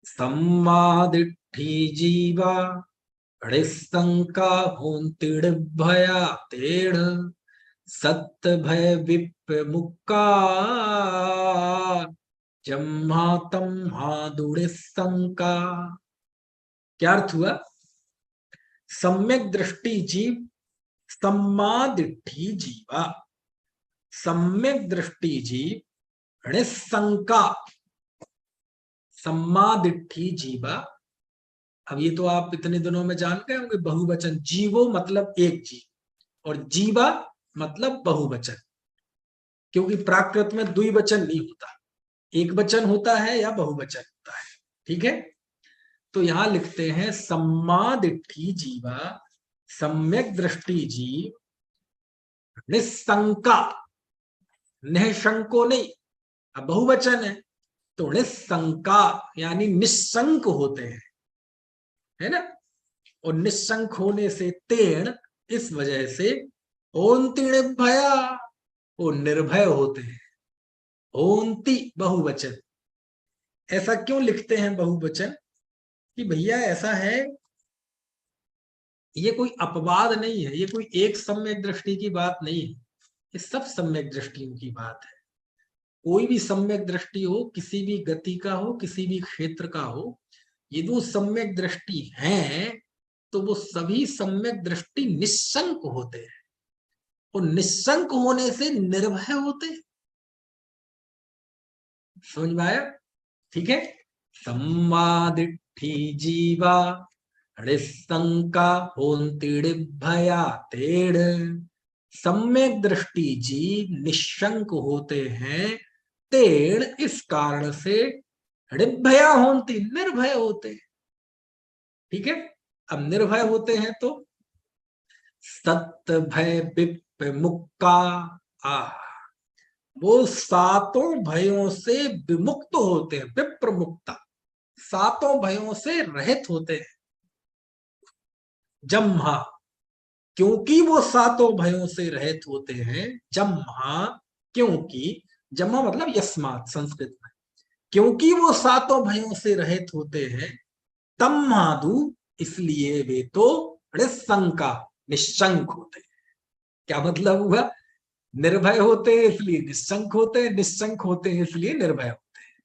Speaker 1: सम्मादिट्ठी जीवा ऋस्तंका भूंतिड़ भया तेढ़ सत्य भय विप मुक्का जम्हा तम्हा दुड़िस्तंका। क्या अर्थ हुआ? सम्यक दृष्टि जीव, सम्मादिट्ठी जीवा, सम्यक दृष्टि जीव, ऋसंका, सम्मादिट्ठी जीवा। अब ये तो आप इतने दिनों में जान गए होंगे, बहुवचन, जीवो मतलब एक जीव, और जीवा मतलब बहुवचन, क्योंकि प्राकृत में द्विवचन नहीं होता, एक वचन होता है या बहुवचन होता है। ठीक है? तो यहां लिखते हैं सम्मादिट्ठी जीवा, सम्यक दृष्टि जीव, निस्संका, निःशंको नहीं, अब बहुवचन है तो निस्संका यानी निस्संक होते हैं, है ना। और निस्संक होने से तेण, इस वजह से, ओंति निर्भया, वो निर्भय होते हैं। ओंति बहुवचन, ऐसा क्यों लिखते हैं बहुवचन? कि भैया ऐसा है, ये कोई अपवाद नहीं है, ये कोई एक सम्यक दृष्टि की बात नहीं है, ये सब सम्यक दृष्टियों की बात है। कोई भी सम्यक दृष्टि हो, किसी भी गति का हो, किसी भी क्षेत्र का हो, ये वो सम्यक दृष्टि है, तो वो सभी सम्यक दृष्टि निस्संक होते हैं, और निस्संक होने से निर्भय होते हैं। समझ में आया? ठीक है। सम्मादिट्ठी जीवा ऋशंका होन्ति भया तेड़। सम्यक दृष्टि जीव निशंक होते हैं, तेड़ इस कारण से ऋभया होन्ति निर्भय होते हैं। ठीक है, अब निर्भय होते हैं तो सत्य भय विप मुक्का, वो सातों भयों से विमुक्त होते हैं, विप्र मुक्ता, सातों भयों से रहित होते हैं। जम्हा, क्योंकि वो सातों भयों से रहित होते हैं। जम्हा, क्योंकि, जम्हा मतलब यस्मात संस्कृत में, क्योंकि वो सातों भयों से रहित होते हैं। तम्मादु, इसलिए वे तो ऋशंका, निशंक होते हैं। क्या मतलब हुआ? निर्भय होते हैं इसलिए निशंक होते हैं, निशंक होते हैं इसलिए निर्भय होते हैं।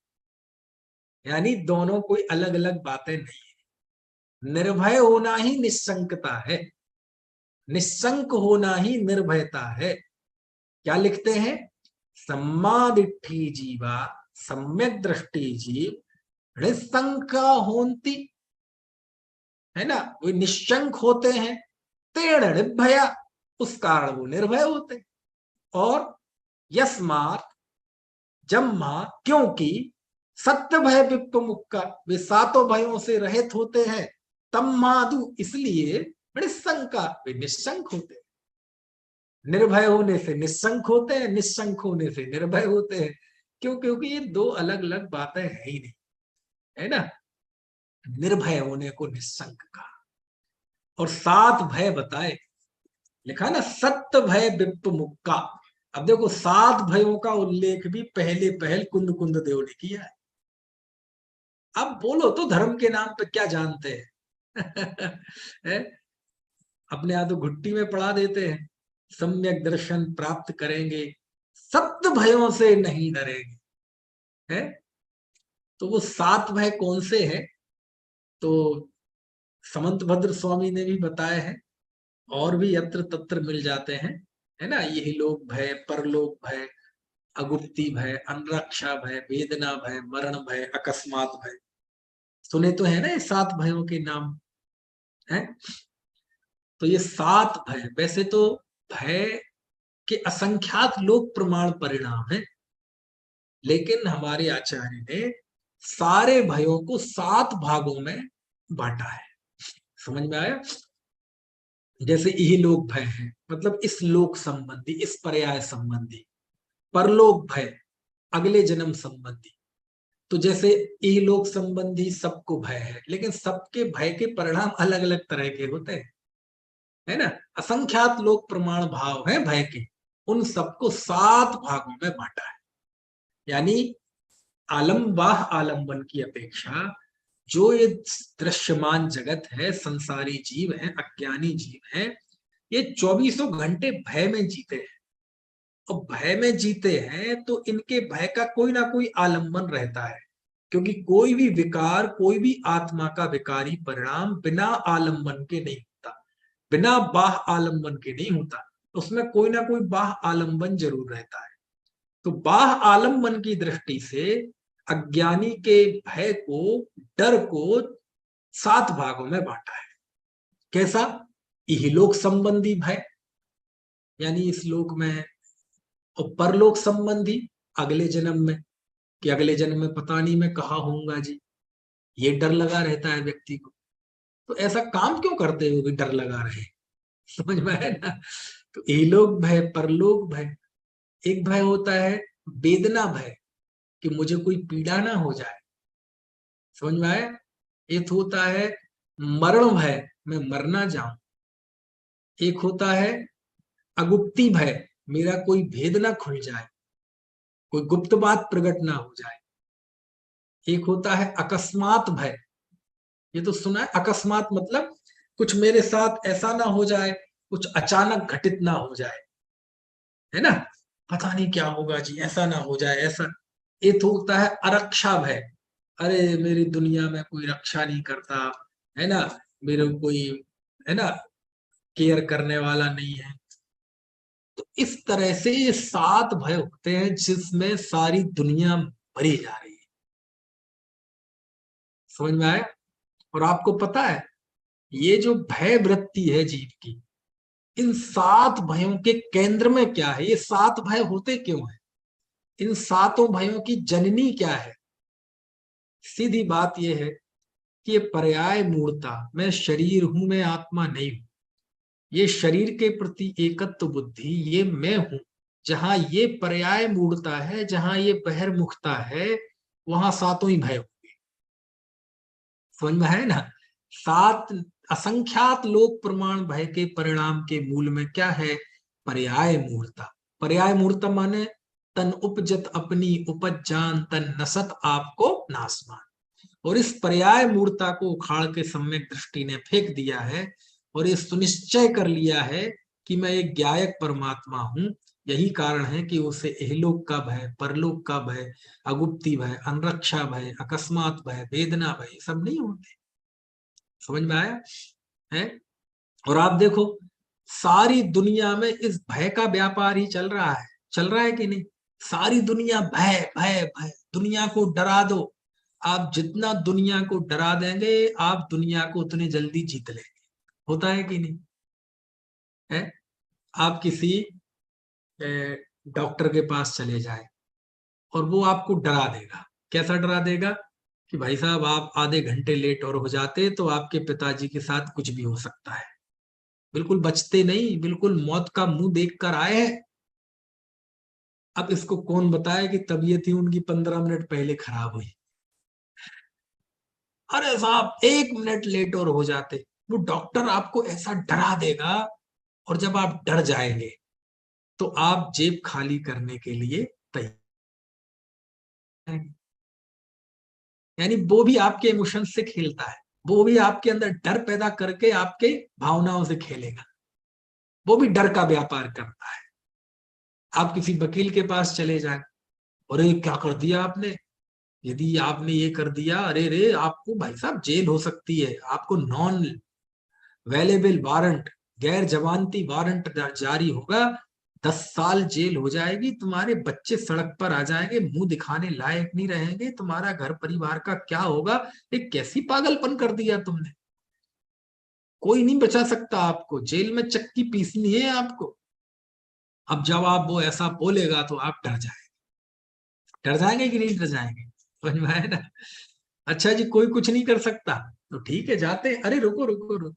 Speaker 1: यानी दोनों कोई अलग अलग बातें नहीं है। निर्भय होना ही निशंकता है, निशंक होना ही निर्भयता है। क्या लिखते हैं? सम्मादिट्ठी जीवा सम्यक दृष्टि जीव ऋशंका होन्ति, है ना, वो निशंक होते हैं। तेड़ निर्भया, उस कारण वो निर्भय होते हैं। और यस्मात्, जम्मा, क्योंकि, सत्य भय विप्प मुक्का, वे सातों भयों से रहित होते हैं। तम्मादु, इसलिए निशंका, वे निशंक होते हैं। निर्भय होने से निशंक होते हैं, निशंक होने से निर्भय होते हैं। क्यों? क्योंकि ये दो अलग अलग बातें है ही नहीं, है ना। निर्भय होने को निशंक कहा। और सात भय बताए, लिखा ना, सत्य भय विप्प मुक्का। अब देखो, सात भयों का उल्लेख भी पहले पहल कुंद कुंद देव ने किया है। अब बोलो तो धर्म के नाम पे क्या जानते हैं? अपने यहाँ तो घुट्टी में पढ़ा देते हैं, सम्यक दर्शन प्राप्त करेंगे, सत्य भयों से नहीं डरेंगे, है। तो वो सात भय कौन से हैं? तो समंत भद्र स्वामी ने भी बताया है, और भी यत्र तत्र मिल जाते हैं, है ना। यही लोक भय, परलोक भय, अगुप्ती भय, अनरक्षा भय, वेदना भय, मरण भय, अकस्मात भय। सुने तो है ना ये सात भयों के नाम, है। तो ये सात भय, वैसे तो भय के असंख्यात लोक प्रमाण परिणाम है, लेकिन हमारे आचार्य ने सारे भयों को सात भागों में बांटा है। समझ में आया? जैसे यही लोक भय है, मतलब इस लोक संबंधी, इस पर्याय संबंधी। परलोक भय, अगले जन्म संबंधी। तो जैसे इहलोक संबंधी सबको भय है, लेकिन सबके भय के परिणाम अलग अलग तरह के होते हैं, है ना। असंख्यात लोक प्रमाण भाव है भय के, उन सबको सात भागों में बांटा है। यानी आलम्बाह आलम्बन की अपेक्षा जो ये दृश्यमान जगत है, संसारी जीव है, अज्ञानी जीव है, ये 24 घंटे भय में जीते हैं। और भय में जीते हैं तो इनके भय का कोई ना कोई आलंबन रहता है, क्योंकि कोई भी विकार, कोई भी आत्मा का विकारी परिणाम बिना आलंबन के नहीं होता, बिना बाह आलंबन के नहीं होता। उसमें कोई ना कोई बाह आलंबन जरूर रहता है। तो बाह आलंबन की दृष्टि से अज्ञानी के भय को, डर को सात भागों में बांटा है। कैसा? इहलोक संबंधी भय, यानी इस लोक में, और परलोक संबंधी, अगले जन्म में, कि अगले जन्म में पता नहीं मैं कहाँ होऊंगा जी, ये डर लगा रहता है व्यक्ति को। तो ऐसा काम क्यों करते हो कि डर लगा रहे? समझ में आया ना। तो इहलोक भय, परलोक भय। एक भय होता है वेदना भय, कि मुझे कोई पीड़ा ना हो जाए। समझ में आया? एक होता है मरण भय, मैं मर ना जाऊं। एक होता है अगुप्ती भय, मेरा कोई भेद ना खुल जाए, कोई गुप्त बात प्रकट ना हो जाए। एक होता है अकस्मात भय, ये तो सुना है, अकस्मात मतलब कुछ मेरे साथ ऐसा ना हो जाए, कुछ अचानक घटित ना हो जाए, है ना, पता नहीं क्या होगा जी, ऐसा ना हो जाए ऐसा। एक होता है अरक्षा भय, अरे मेरी दुनिया में कोई रक्षा नहीं करता, है ना, मेरे कोई, है ना, केयर करने वाला नहीं है। तो इस तरह से ये सात भय होते हैं जिसमें सारी दुनिया भरी जा रही है। समझ में आया? और आपको पता है ये जो भय वृत्ति है जीव की, इन 7 भयों के केंद्र में क्या है? ये 7 भय होते क्यों है? इन 7 भयों की जननी क्या है? सीधी बात यह है कि ये पर्याय मूर्ता, मैं शरीर हूं, मैं आत्मा नहीं हूं। ये शरीर के प्रति एकत्व बुद्धि, ये मैं हूं। जहां ये पर्याय मूर्ता है, जहां ये बहिर्मुखता है, वहां 7 ही भय होंगे। समझ में है ना? 7 असंख्यात लोक प्रमाण भय के परिणाम के मूल में क्या है? पर्याय मूर्ता। पर्याय मूर्ता माने तन उपजत अपनी उपज जान, तन नसत आपको नासमान। और इस पर्याय मूर्ता को उखाड़ के सम्यक दृष्टि ने फेंक दिया है और ये सुनिश्चय कर लिया है कि मैं एक ज्ञायक परमात्मा हूं। यही कारण है कि उसे इहलोक का भय, परलोक का भय, अगुप्ति भय, अनरक्षा भय, अकस्मात भय, वेदना भय सब नहीं होते। समझ में आया है? और आप देखो, सारी दुनिया में इस भय का व्यापार ही चल रहा है। चल रहा है कि नहीं? सारी दुनिया भय भय भय, दुनिया को डरा दो। आप जितना दुनिया को डरा देंगे, आप दुनिया को उतनी जल्दी जीत लेंगे। होता है कि नहीं है? आप किसी डॉक्टर के पास चले जाए और वो आपको डरा देगा। कैसा डरा देगा? कि भाई साहब, आप आधे घंटे लेट और हो जाते तो आपके पिताजी के साथ कुछ भी हो सकता है। बिल्कुल बचते नहीं, बिल्कुल मौत का मुंह देखकर आए हैं। अब इसको कौन बताए कि तबीयत ही उनकी 15 मिनट पहले खराब हुई। अरे साहब, 1 मिनट लेट और हो जाते, वो डॉक्टर आपको ऐसा डरा देगा। और जब आप डर जाएंगे तो आप जेब खाली करने के लिए तैयार। यानी वो भी आपके इमोशन से खेलता है, वो भी आपके अंदर डर पैदा करके आपके भावनाओं से खेलेगा। वो भी डर का व्यापार करता है। आप किसी वकील के पास चले जाए, अरे क्या कर दिया आपने, यदि आपने ये कर दिया, अरे रे आपको भाई साहब जेल हो सकती है, आपको नॉन वेलेबल वारंट, गैर जमानती वारंट जारी होगा, 10 साल जेल हो जाएगी, तुम्हारे बच्चे सड़क पर आ जाएंगे, मुंह दिखाने लायक नहीं रहेंगे, तुम्हारा घर परिवार का क्या होगा। ये कैसी पागलपन कर दिया तुमने। कोई नहीं बचा सकता आपको, जेल में चक्की पीसनी है आपको। अब जब आप वो ऐसा बोलेगा तो आप डर जाएंगे। डर जाएंगे कि नहीं डर जाएंगे? समझ में आया ना? अच्छा जी, कोई कुछ नहीं कर सकता तो ठीक है, जाते। अरे रुको रुको रुको,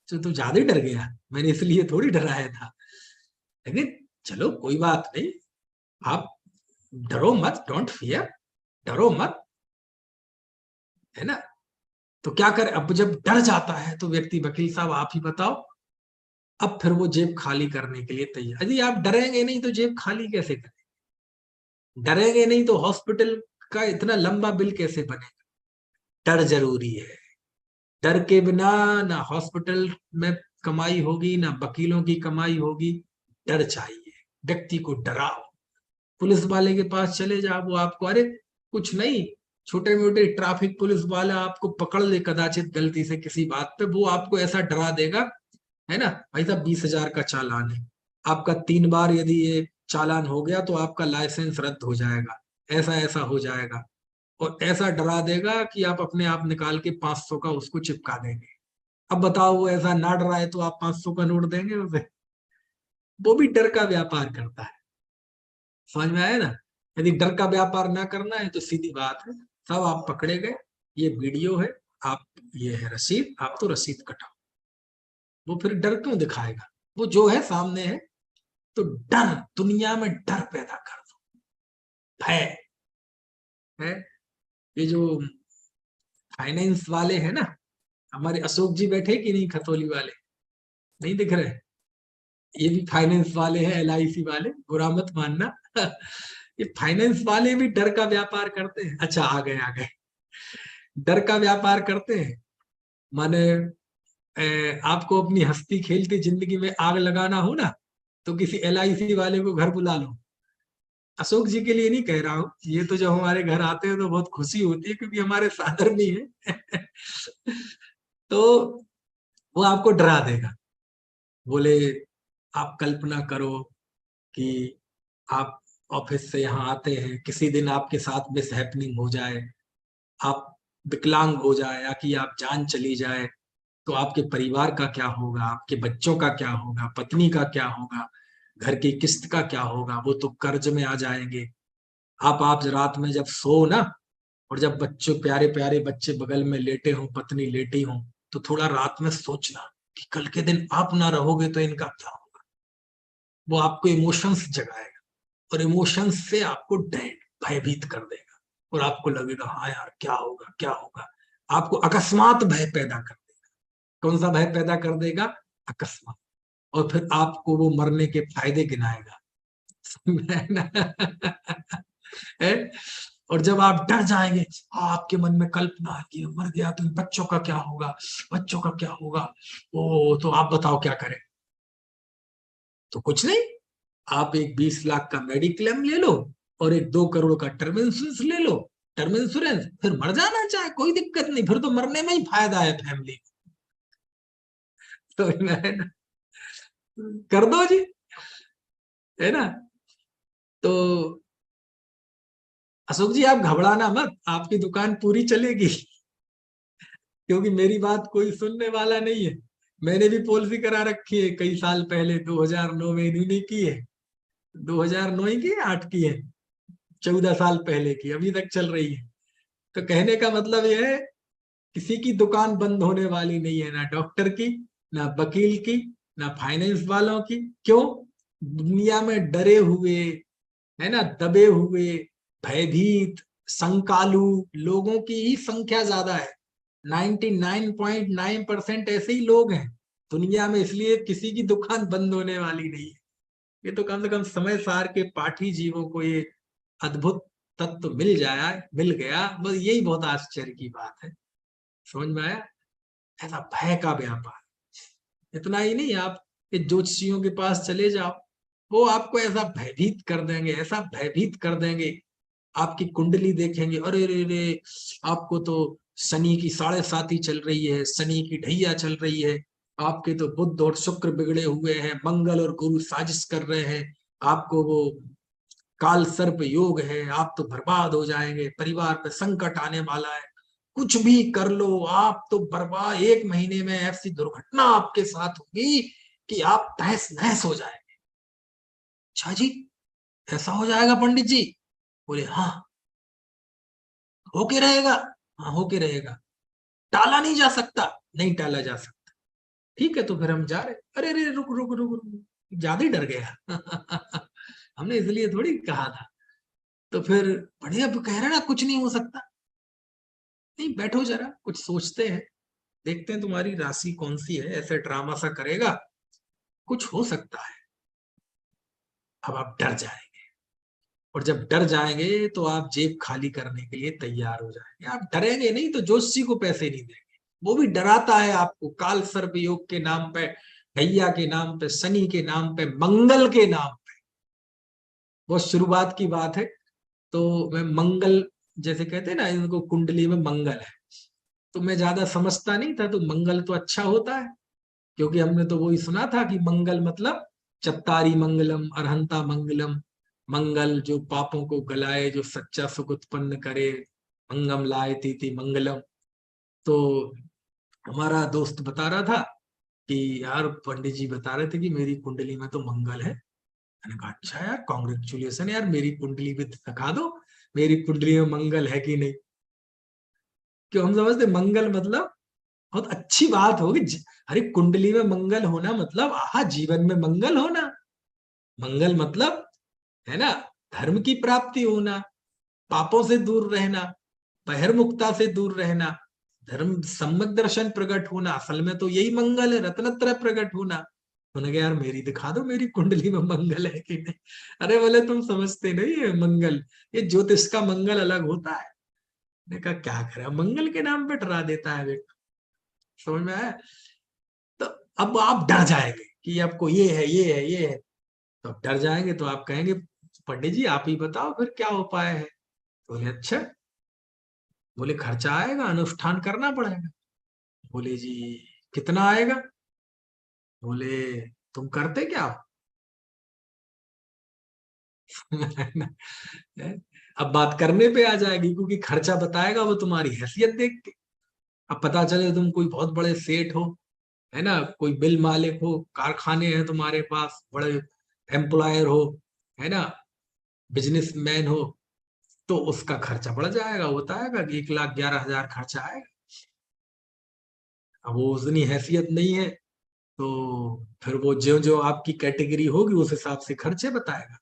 Speaker 1: तो ज्यादा ही डर गया, मैंने इसलिए थोड़ी डराया था। लेकिन चलो कोई बात नहीं, आप डरो मत, डोंट फियर, डरो मत, है ना? तो क्या करे, अब जब डर जाता है तो व्यक्ति, वकील साहब आप ही बताओ, अब फिर वो जेब खाली करने के लिए तैयार। यदि आप डरेंगे नहीं तो जेब खाली कैसे करें? डरेंगे नहीं तो हॉस्पिटल का इतना लंबा बिल कैसे बनेगा? डर जरूरी है। डर के बिना ना हॉस्पिटल में कमाई होगी, ना वकीलों की कमाई होगी। डर चाहिए, व्यक्ति को डराओ। पुलिस वाले के पास चले जाओ, वो आपको, अरे कुछ नहीं, छोटे मोटे ट्रैफिक पुलिस वाला आपको पकड़ ले कदाचित गलती से किसी बात पे, वो आपको ऐसा डरा देगा, है ना, भाई साहब 20,000 का चालान है आपका, 3 बार यदि ये चालान हो गया तो आपका लाइसेंस रद्द हो जाएगा, ऐसा ऐसा हो जाएगा। और ऐसा डरा देगा कि आप अपने आप निकाल के 500 का उसको चिपका देंगे। अब बताओ, वो ऐसा ना डराए तो आप 500 का नोट देंगे उसे? वो भी डर का व्यापार करता है। समझ में आया ना? यदि डर का व्यापार ना करना है तो सीधी बात है, सब आप पकड़े गए, ये वीडियो है, आप, ये है रसीद, आप तो रसीद कटाओ। वो फिर डर क्यों दिखाएगा? वो जो है सामने है। तो डर, दुनिया में डर पैदा कर दो, भय है। ये जो फाइनेंस वाले हैं ना, हमारे अशोक जी बैठे कि नहीं, खतौली वाले, नहीं दिख रहे? ये भी फाइनेंस वाले हैं, LIC वाले, बुरा मत मानना। ये फाइनेंस वाले भी डर का व्यापार करते हैं। अच्छा, आ गए आ गए। डर का व्यापार करते हैं माने, आपको अपनी हंसती खेलती जिंदगी में आग लगाना हो ना, तो किसी LIC वाले को घर बुला लो। अशोक जी के लिए नहीं कह रहा हूं, ये तो जब हमारे घर आते हैं तो बहुत खुशी होती है, क्योंकि हमारे साधर्मी है। तो वो आपको डरा देगा। बोले, आप कल्पना करो कि आप ऑफिस से यहाँ आते हैं, किसी दिन आपके साथ मिस हैपनिंग हो जाए, आप विकलांग हो जाए, या कि आप जान चली जाए, तो आपके परिवार का क्या होगा, आपके बच्चों का क्या होगा, पत्नी का क्या होगा, घर की किस्त का क्या होगा, वो तो कर्ज में आ जाएंगे। आप रात में जब सो ना, और जब बच्चों प्यारे प्यारे बच्चे बगल में लेटे हों, पत्नी लेटी हो, तो थोड़ा रात में सोचना कि कल के दिन आप ना रहोगे तो इनका क्या होगा। वो आपको इमोशंस जगाएगा, और इमोशंस से आपको भयभीत कर देगा, और आपको लगेगा हाँ यार क्या होगा क्या होगा। आपको अकस्मात भय पैदा कर देगा। कौन सा भय पैदा कर देगा? अकस्मात। और फिर आपको वो मरने के फायदे गिनाएगा। है? और जब आप डर जाएंगे, आपके मन में कल्पना है कि मर गया तो बच्चों का क्या होगा, बच्चों का क्या होगा। ओ तो आप बताओ क्या करें? तो कुछ नहीं, आप एक 20 लाख का मेडिक्लेम ले लो, और एक 2 करोड़ का टर्म इंश्योरेंस ले लो। टर्म इंश्योरेंस, फिर मर जाना चाहे कोई दिक्कत नहीं, फिर तो मरने में ही फायदा है फैमिली तो कर दो जी, है ना। तो अशोक जी आप घबराना मत, आपकी दुकान पूरी चलेगी क्योंकि मेरी बात कोई सुनने वाला नहीं है। मैंने भी पॉलिसी करा रखी है कई साल पहले, 2009 में इन्होंने की है। 2009 ही की 8 की है, 14 साल पहले की, अभी तक चल रही है। तो कहने का मतलब यह है, किसी की दुकान बंद होने वाली नहीं है, ना डॉक्टर की, ना वकील की, ना फाइनेंस वालों की। क्यों? दुनिया में डरे हुए, है ना, दबे हुए, भयभीत, संकालू लोगों की ही संख्या ज्यादा है। 99.9% ऐसे ही लोग हैं दुनिया में, इसलिए किसी की दुकान बंद होने वाली नहीं है। ये तो कम से कम समय सार के पाठी जीवों को ये अद्भुत तत्व मिल गया, बस यही बहुत आश्चर्य की बात है। समझ में आया? ऐसा भय का व्यापार। इतना ही नहीं, आप ये ज्योतिषियों के पास चले जाओ, वो आपको ऐसा भयभीत कर देंगे, ऐसा भयभीत कर देंगे। आपकी कुंडली देखेंगे, अरे रे रे, आपको तो शनि की 7.5 चल रही है, शनि की ढैया चल रही है, आपके तो बुध और शुक्र बिगड़े हुए हैं, मंगल और गुरु साजिश कर रहे हैं, आपको वो काल सर्प योग है, आप तो बर्बाद हो जाएंगे, परिवार पे संकट आने वाला है, कुछ भी कर लो आप तो बर्बाद, 1 महीने में ऐसी दुर्घटना आपके साथ होगी कि आप तहस नहस हो जाएंगे। अच्छा जी, ऐसा हो जाएगा पंडित जी? बोले हाँ, होके रहेगा। हाँ होके रहेगा, टाला नहीं जा सकता। नहीं टाला जा सकता। ठीक है, तो फिर हम जा रहे। अरे अरे रुक रुक रुक रुक, ज्यादा ही डर गया हमने इसलिए थोड़ी कहा था। तो फिर बढ़िया कह रहे ना कुछ नहीं हो सकता। नहीं बैठो जरा, कुछ सोचते हैं, देखते हैं तुम्हारी राशि कौन सी है, ऐसे ड्रामा सा करेगा, कुछ हो सकता है। अब आप डर जाएंगे, और जब डर जाएंगे तो आप जेब खाली करने के लिए तैयार हो जाएंगे। आप डरेंगे नहीं तो जोशी को पैसे नहीं देंगे। वो भी डराता है आपको, काल सर्प योग के नाम पे, भैया के नाम पे, शनि के नाम पे, मंगल के नाम पे। बहुत शुरुआत की बात है, तो मैं मंगल जैसे कहते हैं ना, इनको कुंडली में मंगल है, तो मैं ज्यादा समझता नहीं था, तो मंगल तो अच्छा होता है, क्योंकि हमने तो वही सुना था कि मंगल मतलब चत्तारी मंगलम अरहंता मंगलम, मंगल जो पापों को गलाए, जो सच्चा सुख उत्पन्न करे, मंगम लाए थी मंगलम। तो हमारा दोस्त बता रहा था कि यार पंडित जी बता रहे थे कि मेरी कुंडली में तो मंगल है। मैंने कहा अच्छा यार, कॉन्ग्रेचुलेशन यार, मेरी कुंडली भी दिखा दो, मेरी कुंडली में मंगल है कि नहीं। क्यों हम समझते मंगल मतलब बहुत अच्छी बात होगी। अरे कुंडली में मंगल होना मतलब आहा जीवन में मंगल होना। मंगल मतलब, है ना, धर्म की प्राप्ति होना, पापों से दूर रहना, बहिर्मुखता से दूर रहना, धर्म सम्यक दर्शन प्रकट होना। असल में तो यही मंगल है, रत्नत्रय प्रकट होना। उन्होंने कहा यार मेरी दिखा दो, मेरी कुंडली में मंगल है कि नहीं। अरे बोले तुम समझते नहीं है मंगल, ये ज्योतिष का मंगल अलग होता है। मैंने कहा क्या करे, मंगल के नाम पे डरा देता है व्यक्ति। समझ में आया? तो अब आप डर जाएंगे कि आपको ये है ये है ये है, तो आप डर जाएंगे, तो आप कहेंगे पंडित जी आप ही बताओ फिर क्या उपाय है। तो बोले अच्छा, बोले खर्चा आएगा, अनुष्ठान करना पड़ेगा। बोले जी कितना आएगा? बोले तुम करते क्या हो? अब बात करने पे आ जाएगी, क्योंकि खर्चा बताएगा वो तुम्हारी हैसियत देख के। अब पता चले तुम कोई बहुत बड़े सेठ हो, है ना, कोई बिल मालिक हो, कारखाने हैं तुम्हारे पास, बड़े एम्प्लॉयर हो, है ना, बिजनेसमैन हो, तो उसका खर्चा बढ़ जाएगा, होता है कि 1,11,000 खर्चा आएगा। अब वो उतनी हैसियत नहीं है, तो फिर वो जो जो आपकी कैटेगरी होगी उस हिसाब से खर्चे बताएगा।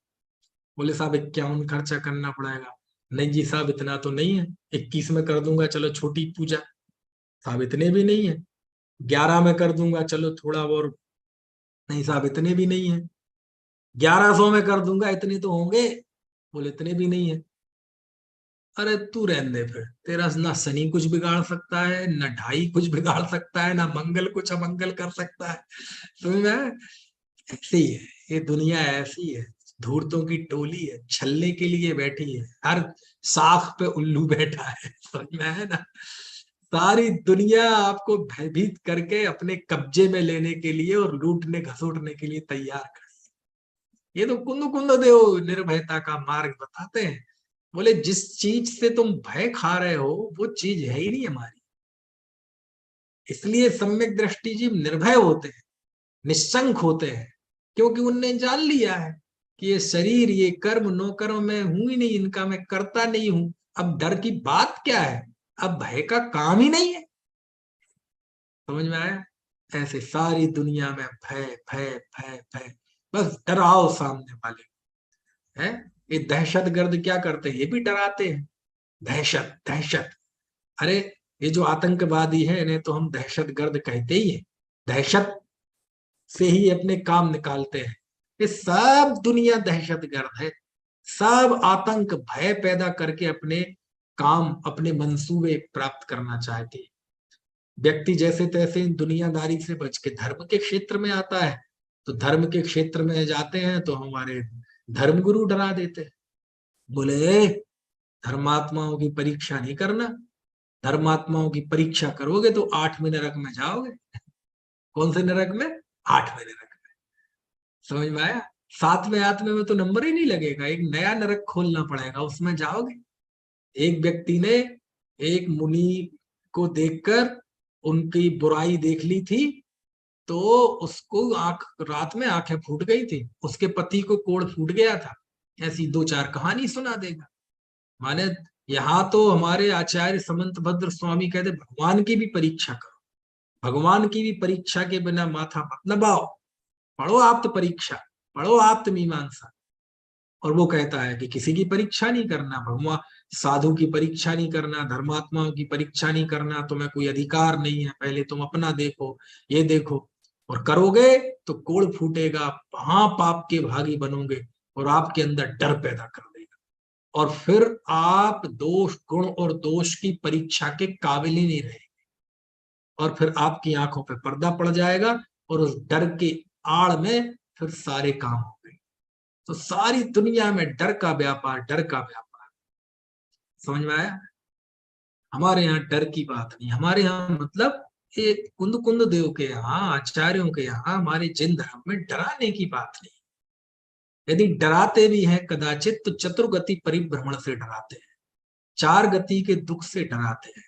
Speaker 1: बोले साहब 51 खर्चा करना पड़ेगा। नहीं जी साहब इतना तो नहीं है, 21 में कर दूंगा, चलो छोटी पूजा। साहब इतने भी नहीं है। 11 में कर दूंगा, चलो थोड़ा और। नहीं साहब इतने भी नहीं है। 1100 में कर दूंगा, इतने तो होंगे। बोले इतने भी नहीं है। अरे तू रहने दे फिर, तेरा ना शनि कुछ बिगाड़ सकता है, ना ढाई कुछ बिगाड़ सकता है, ना मंगल कुछ अमंगल कर सकता है। तो मैं ऐसे ही है, ये दुनिया ऐसी है, धूर्तों की टोली है, छलने के लिए बैठी है, हर साख पे उल्लू बैठा है। समझ में है ना। सारी दुनिया आपको भयभीत करके अपने कब्जे में लेने के लिए और लूटने घसोटने के लिए तैयार खड़ी है। ये तो कुंद कुंद देव निर्भयता का मार्ग बताते हैं। बोले जिस चीज से तुम भय खा रहे हो वो चीज है ही नहीं हमारी। इसलिए सम्यक दृष्टि जीव निर्भय होते हैं, निश्चंक होते हैं, क्योंकि उनने जान लिया है कि ये शरीर, ये कर्म नौकरों में हूं ही नहीं, इनका मैं करता नहीं हूं। अब डर की बात क्या है, अब भय का काम ही नहीं है। समझ में आया। ऐसे सारी दुनिया में भय भय भय भय, बस डराओ सामने वाले को। है ये दहशतगर्द क्या करते हैं, ये भी डराते हैं। दहशत दहशत, अरे ये जो आतंकवादी है इन्हें तो हम दहशतगर्द कहते ही है। दहशत से ही अपने काम निकालते हैं। ये सब दुनिया दहशतगर्द है। सब आतंक भय पैदा करके अपने काम, अपने मंसूबे प्राप्त करना चाहते हैं। व्यक्ति जैसे तैसे इन दुनियादारी से बच के धर्म के क्षेत्र में आता है, तो धर्म के क्षेत्र में जाते हैं तो हमारे धर्मगुरु डरा देते हैं। बोले धर्मात्माओं की परीक्षा नहीं करना, धर्मात्माओं की परीक्षा करोगे तो 8वें नरक में जाओगे। कौन से नरक में? 8वें नरक में। समझ में आया। 7वें आत्मे में तो नंबर ही नहीं लगेगा, एक नया नरक खोलना पड़ेगा, उसमें जाओगे। एक व्यक्ति ने एक मुनि को देखकर उनकी बुराई देख ली थी, तो उसको आंख, रात में आंखें फूट गई थी, उसके पति को कोढ़ फूट गया था। ऐसी 2-4 कहानी सुना देगा। माने यहाँ तो हमारे आचार्य समंत भद्र स्वामी कहते भगवान की भी परीक्षा करो, भगवान की भी परीक्षा के बिना माथा मत नवाओ, पढ़ो आप्त परीक्षा, पढ़ो आप्त मीमांसा। और वो कहता है कि किसी की परीक्षा नहीं करना, भगवान साधु की परीक्षा नहीं करना, धर्मात्माओं की परीक्षा नहीं करना, तुम्हें कोई अधिकार नहीं है, पहले तुम अपना देखो, ये देखो। और करोगे तो कोड़ फूटेगा, पाप के भागी बनोगे और आपके अंदर डर पैदा कर देगा, और फिर आप दोष गुण और दोष की परीक्षा के काबिल ही नहीं रहेंगे, और फिर आपकी आंखों पे पर्दा पड़ जाएगा, और उस डर के आड़ में फिर सारे काम होंगे। तो सारी दुनिया में डर का व्यापार, डर का व्यापार। समझ में आया। हमारे यहाँ डर की बात नहीं, हमारे यहाँ मतलब एक कुंद कुंद देव के यहाँ, आचार्यों के यहाँ, हमारे जिन धर्म में डराने की बात नहीं। यदि डराते भी हैं कदाचित तो चतुर्गति परिभ्रमण से डराते हैं, 4 गति के दुख से डराते हैं,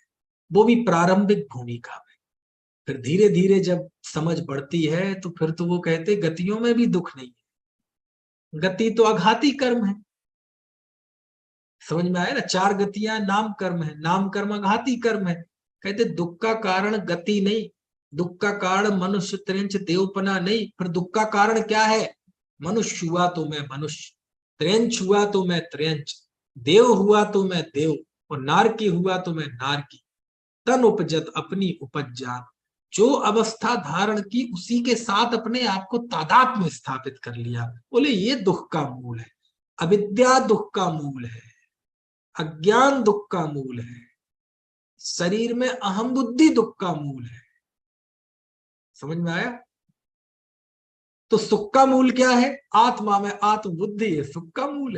Speaker 1: वो भी प्रारंभिक भूमिका में। फिर धीरे धीरे जब समझ बढ़ती है तो फिर तो वो कहते गतियों में भी दुख नहीं है, गति तो आघाती कर्म है। समझ में आया ना। 4 गतियां नाम कर्म है, नाम कर्म आघाती कर्म है। कहते दुख का कारण गति नहीं, दुख का कारण मनुष्य त्रेंच देवपना नहीं। फिर दुख का कारण क्या है? मनुष्य हुआ तो मैं मनुष्य, त्रेंच हुआ तो मैं त्रेंच, देव हुआ तो मैं देव, और नारकी हुआ तो मैं नारकी। तन उपजत अपनी उपज जान, जो अवस्था धारण की उसी के साथ अपने आप को तादाद में स्थापित कर लिया। बोले ये दुख का मूल है, अविद्या दुख का मूल है, अज्ञान दुख का मूल है, शरीर में अहम बुद्धि दुख का मूल है। समझ में आया। तो सुख का मूल क्या है? आत्मा में आत्म बुद्धि है, सुख का मूल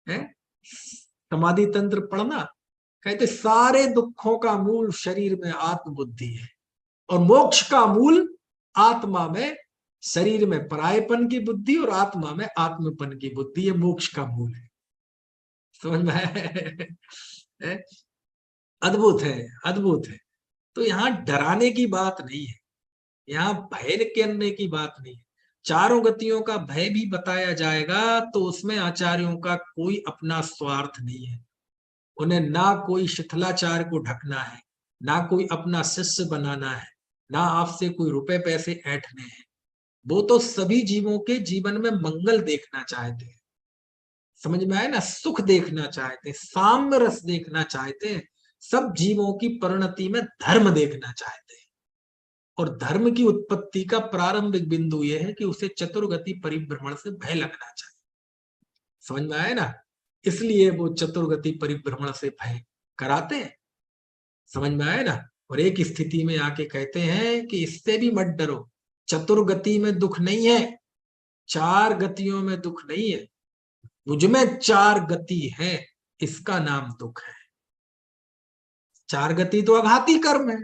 Speaker 1: है? समाधि तंत्र पढ़ना, कहते सारे दुखों का मूल शरीर में आत्म बुद्धि है, और मोक्ष का मूल आत्मा में, शरीर में परायपन की बुद्धि और आत्मा में आत्मपन की बुद्धि, ये मोक्ष का मूल है। समझ में है? अद्भुत है, अद्भुत है। तो यहाँ डराने की बात नहीं है, यहाँ भय करने की बात नहीं है। चारों गतियों का भय भी बताया जाएगा तो उसमें आचार्यों का कोई अपना स्वार्थ नहीं है। उन्हें ना कोई शिथिलाचार को ढकना है, ना कोई अपना शिष्य बनाना है, ना आपसे कोई रुपए पैसे ऐंठने हैं। वो तो सभी जीवों के जीवन में मंगल देखना चाहते हैं, समझ में आए ना, सुख देखना चाहते हैं, साम्य रस देखना चाहते हैं, सब जीवों की परिणति में धर्म देखना चाहते हैं। और धर्म की उत्पत्ति का प्रारंभिक बिंदु यह है कि उसे चतुर्गति परिभ्रमण से भय लगना चाहिए। समझ में आए ना, इसलिए वो चतुर्गति परिभ्रमण से भय कराते हैं। समझ में आए ना। और एक स्थिति में आके कहते हैं कि इससे भी मत डरो, चतुर्गति में दुख नहीं है, चार गतियों में दुख नहीं है, मुझ में चार गति है, इसका नाम दुख है। चार गति तो अघाती कर्म है,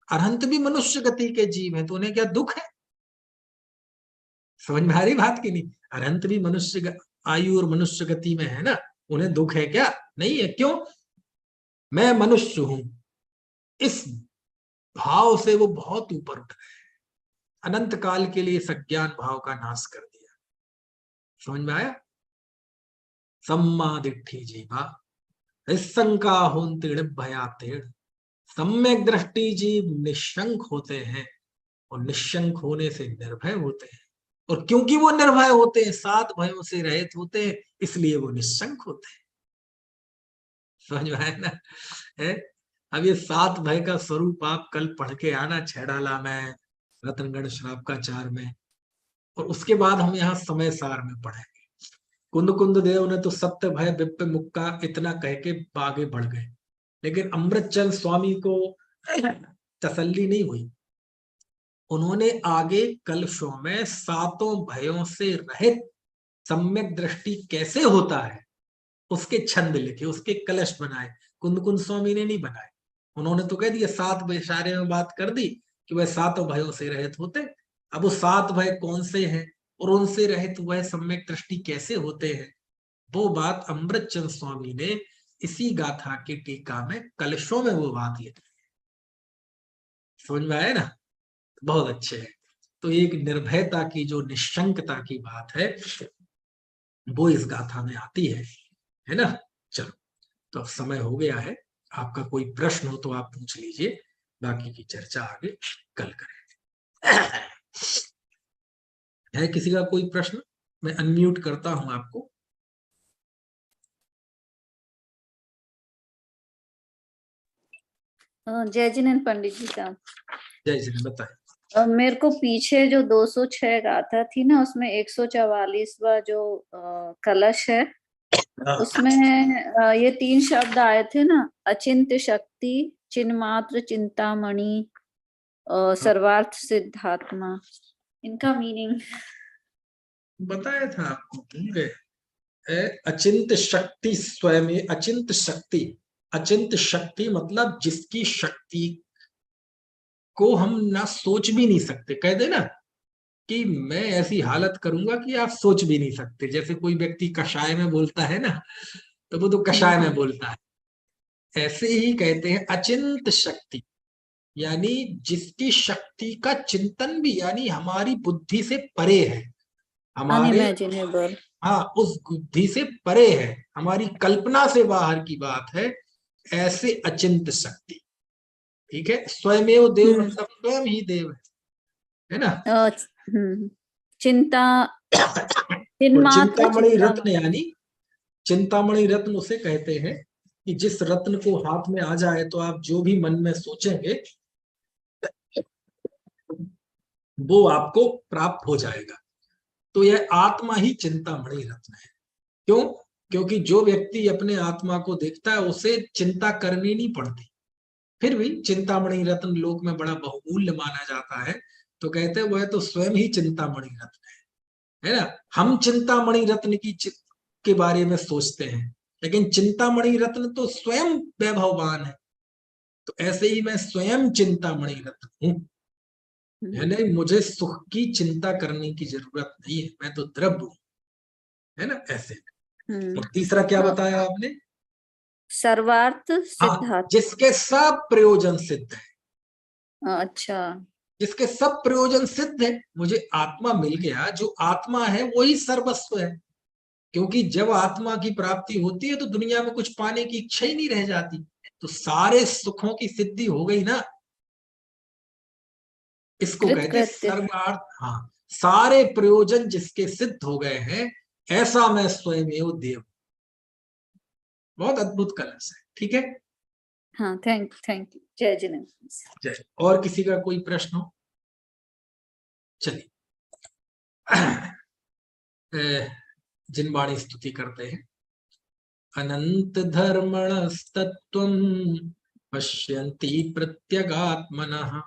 Speaker 1: अरहंत भी मनुष्य गति के जीव हैं, तो उन्हें क्या दुख है? समझ में आ रही बात की नहीं? अरहंत भी मनुष्य आयु और मनुष्य गति में है ना, उन्हें दुख है क्या? नहीं है। क्यों? मैं मनुष्य हूं, इस भाव से वो बहुत ऊपर उठ गए, अनंत काल के लिए सज्ञान भाव का नाश कर दिया। समझ में आया? सम्मा दिट्ठी जीवा निशंका होन्तीर्ण भयातीर्ण। सम्यक दृष्टि जीव निशंक होते हैं, और निशंक होने से निर्भय होते हैं। और क्योंकि वो निर्भय होते हैं, सात भयों से रहित होते हैं, इसलिए वो निशंक होते हैं। समझ में आया ना? है? अब ये सात भय का स्वरूप आप कल पढ़ के आना, छैडाला में, रतनगढ़ श्रावकाचार में, और उसके बाद हम यहाँ समय सार में पढ़ेंगे। कुंद कुंद देव ने तो सत्य भय विप्प मुक्का इतना कह के आगे बढ़ गए, लेकिन अमृतचंद स्वामी को तसल्ली नहीं हुई। उन्होंने आगे कल शो में सातों भयों से रहित सम्यक दृष्टि कैसे होता है उसके छंद लिखे, उसके कलश बनाए। कुंद कुंद स्वामी ने नहीं बनाए, उन्होंने तो कह दिया, सात इशारे में बात कर दी कि वह सातों भयों से रहित होते। अब वो सात भय कौन से हैं और उनसे रहित वह सम्यक दृष्टि कैसे होते हैं, वो बात अमृतचंद स्वामी ने इसी गाथा की टीका में कलशों में वो बात लिखी। समझ में आया ना? बहुत अच्छे है। तो एक निर्भयता की, जो निशंकता की बात है, वो इस गाथा में आती है ना। चलो, तो अब समय हो गया है, आपका कोई प्रश्न हो तो आप पूछ लीजिए, बाकी की चर्चा आगे कल करेंगे। है किसी का कोई प्रश्न? मैं अनम्यूट करता हूं आपको।
Speaker 5: जय जिनेन्द्र पंडित जी साहब।
Speaker 1: जय जी, बताए।
Speaker 5: मेरे को पीछे जो 206 गाथा थी ना, उसमें 144वां जो कलश है, उसमें ये 3 शब्द आए थे ना, अचिंत्य शक्ति, चिन्मात्र चिंतामणि, सर्वार्थ सिद्धात्मा। इनका मीनिंग
Speaker 1: बताया था आपको, भूल गए? अचिंत्य शक्ति स्वयं, अचिंत्य शक्ति, अचिंत्य शक्ति मतलब जिसकी शक्ति को हम ना सोच भी नहीं सकते। कह दे ना कि मैं ऐसी हालत करूंगा कि आप सोच भी नहीं सकते। जैसे कोई व्यक्ति कषाय में बोलता है ना, तो वो तो कषाय में बोलता है। ऐसे ही कहते हैं अचिंत शक्ति, यानी जिसकी शक्ति का चिंतन भी, यानी हमारी बुद्धि से परे है, हमारे,
Speaker 5: अनइमेजिनेबल,
Speaker 1: हाँ, उस बुद्धि से परे है, हमारी कल्पना से बाहर की बात है, ऐसे अचिंत शक्ति। ठीक है? स्वयमेव देव मतलब स्वयं ही देव है ना।
Speaker 5: चिंता,
Speaker 1: चिंतामणि रत्न, यानी चिंतामणि रत्न उसे कहते हैं कि जिस रत्न को हाथ में आ जाए तो आप जो भी मन में सोचेंगे वो आपको प्राप्त हो जाएगा। तो यह आत्मा ही चिंतामणि रत्न है। क्यों? क्योंकि जो व्यक्ति अपने आत्मा को देखता है उसे चिंता करनी नहीं पड़ती। फिर भी चिंतामणि रत्न लोक में बड़ा बहुमूल्य माना जाता है, तो कहते हैं वह तो स्वयं ही चिंतामणि रत्न है ना। हम चिंतामणि रत्न के बारे में सोचते हैं, लेकिन चिंतामणि रत्न तो स्वयं वैभववान है। तो ऐसे ही मैं स्वयं चिंतामणि रत्न हूं, यानी मुझे सुख की चिंता करने की जरूरत नहीं है, मैं तो द्रव्य हूं, है ना। ऐसे। और तीसरा क्या बताया आपने?
Speaker 5: सर्वार्थ
Speaker 1: हाँ,
Speaker 5: सिद्धार्थ।
Speaker 1: जिसके सब प्रयोजन सिद्ध है,
Speaker 5: अच्छा,
Speaker 1: जिसके सब प्रयोजन सिद्ध है। मुझे आत्मा मिल गया, जो आत्मा है वही सर्वस्व है। क्योंकि जब आत्मा की प्राप्ति होती है तो दुनिया में कुछ पाने की इच्छा ही नहीं रह जाती, तो सारे सुखों की सिद्धि हो गई ना। इसको कहते हैं
Speaker 5: कृतकृत्य।
Speaker 1: सर्वार्थ। हाँ, सारे प्रयोजन जिसके सिद्ध हो गए हैं, ऐसा मैं स्वयं देव। बहुत अद्भुत कलश है। ठीक है,
Speaker 5: हाँ, थैंक यू, जय जिनेन्द्र।
Speaker 1: जय। और किसी का कोई प्रश्न हो? चलिए, जिनवाणी स्तुति करते हैं। अनंत धर्मणस्तत्त्वं पश्यन्ति प्रत्यगात्मनः,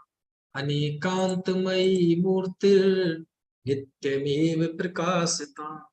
Speaker 1: अनेकांतमयी मूर्तिर्नित्यमेव प्रकाशिता।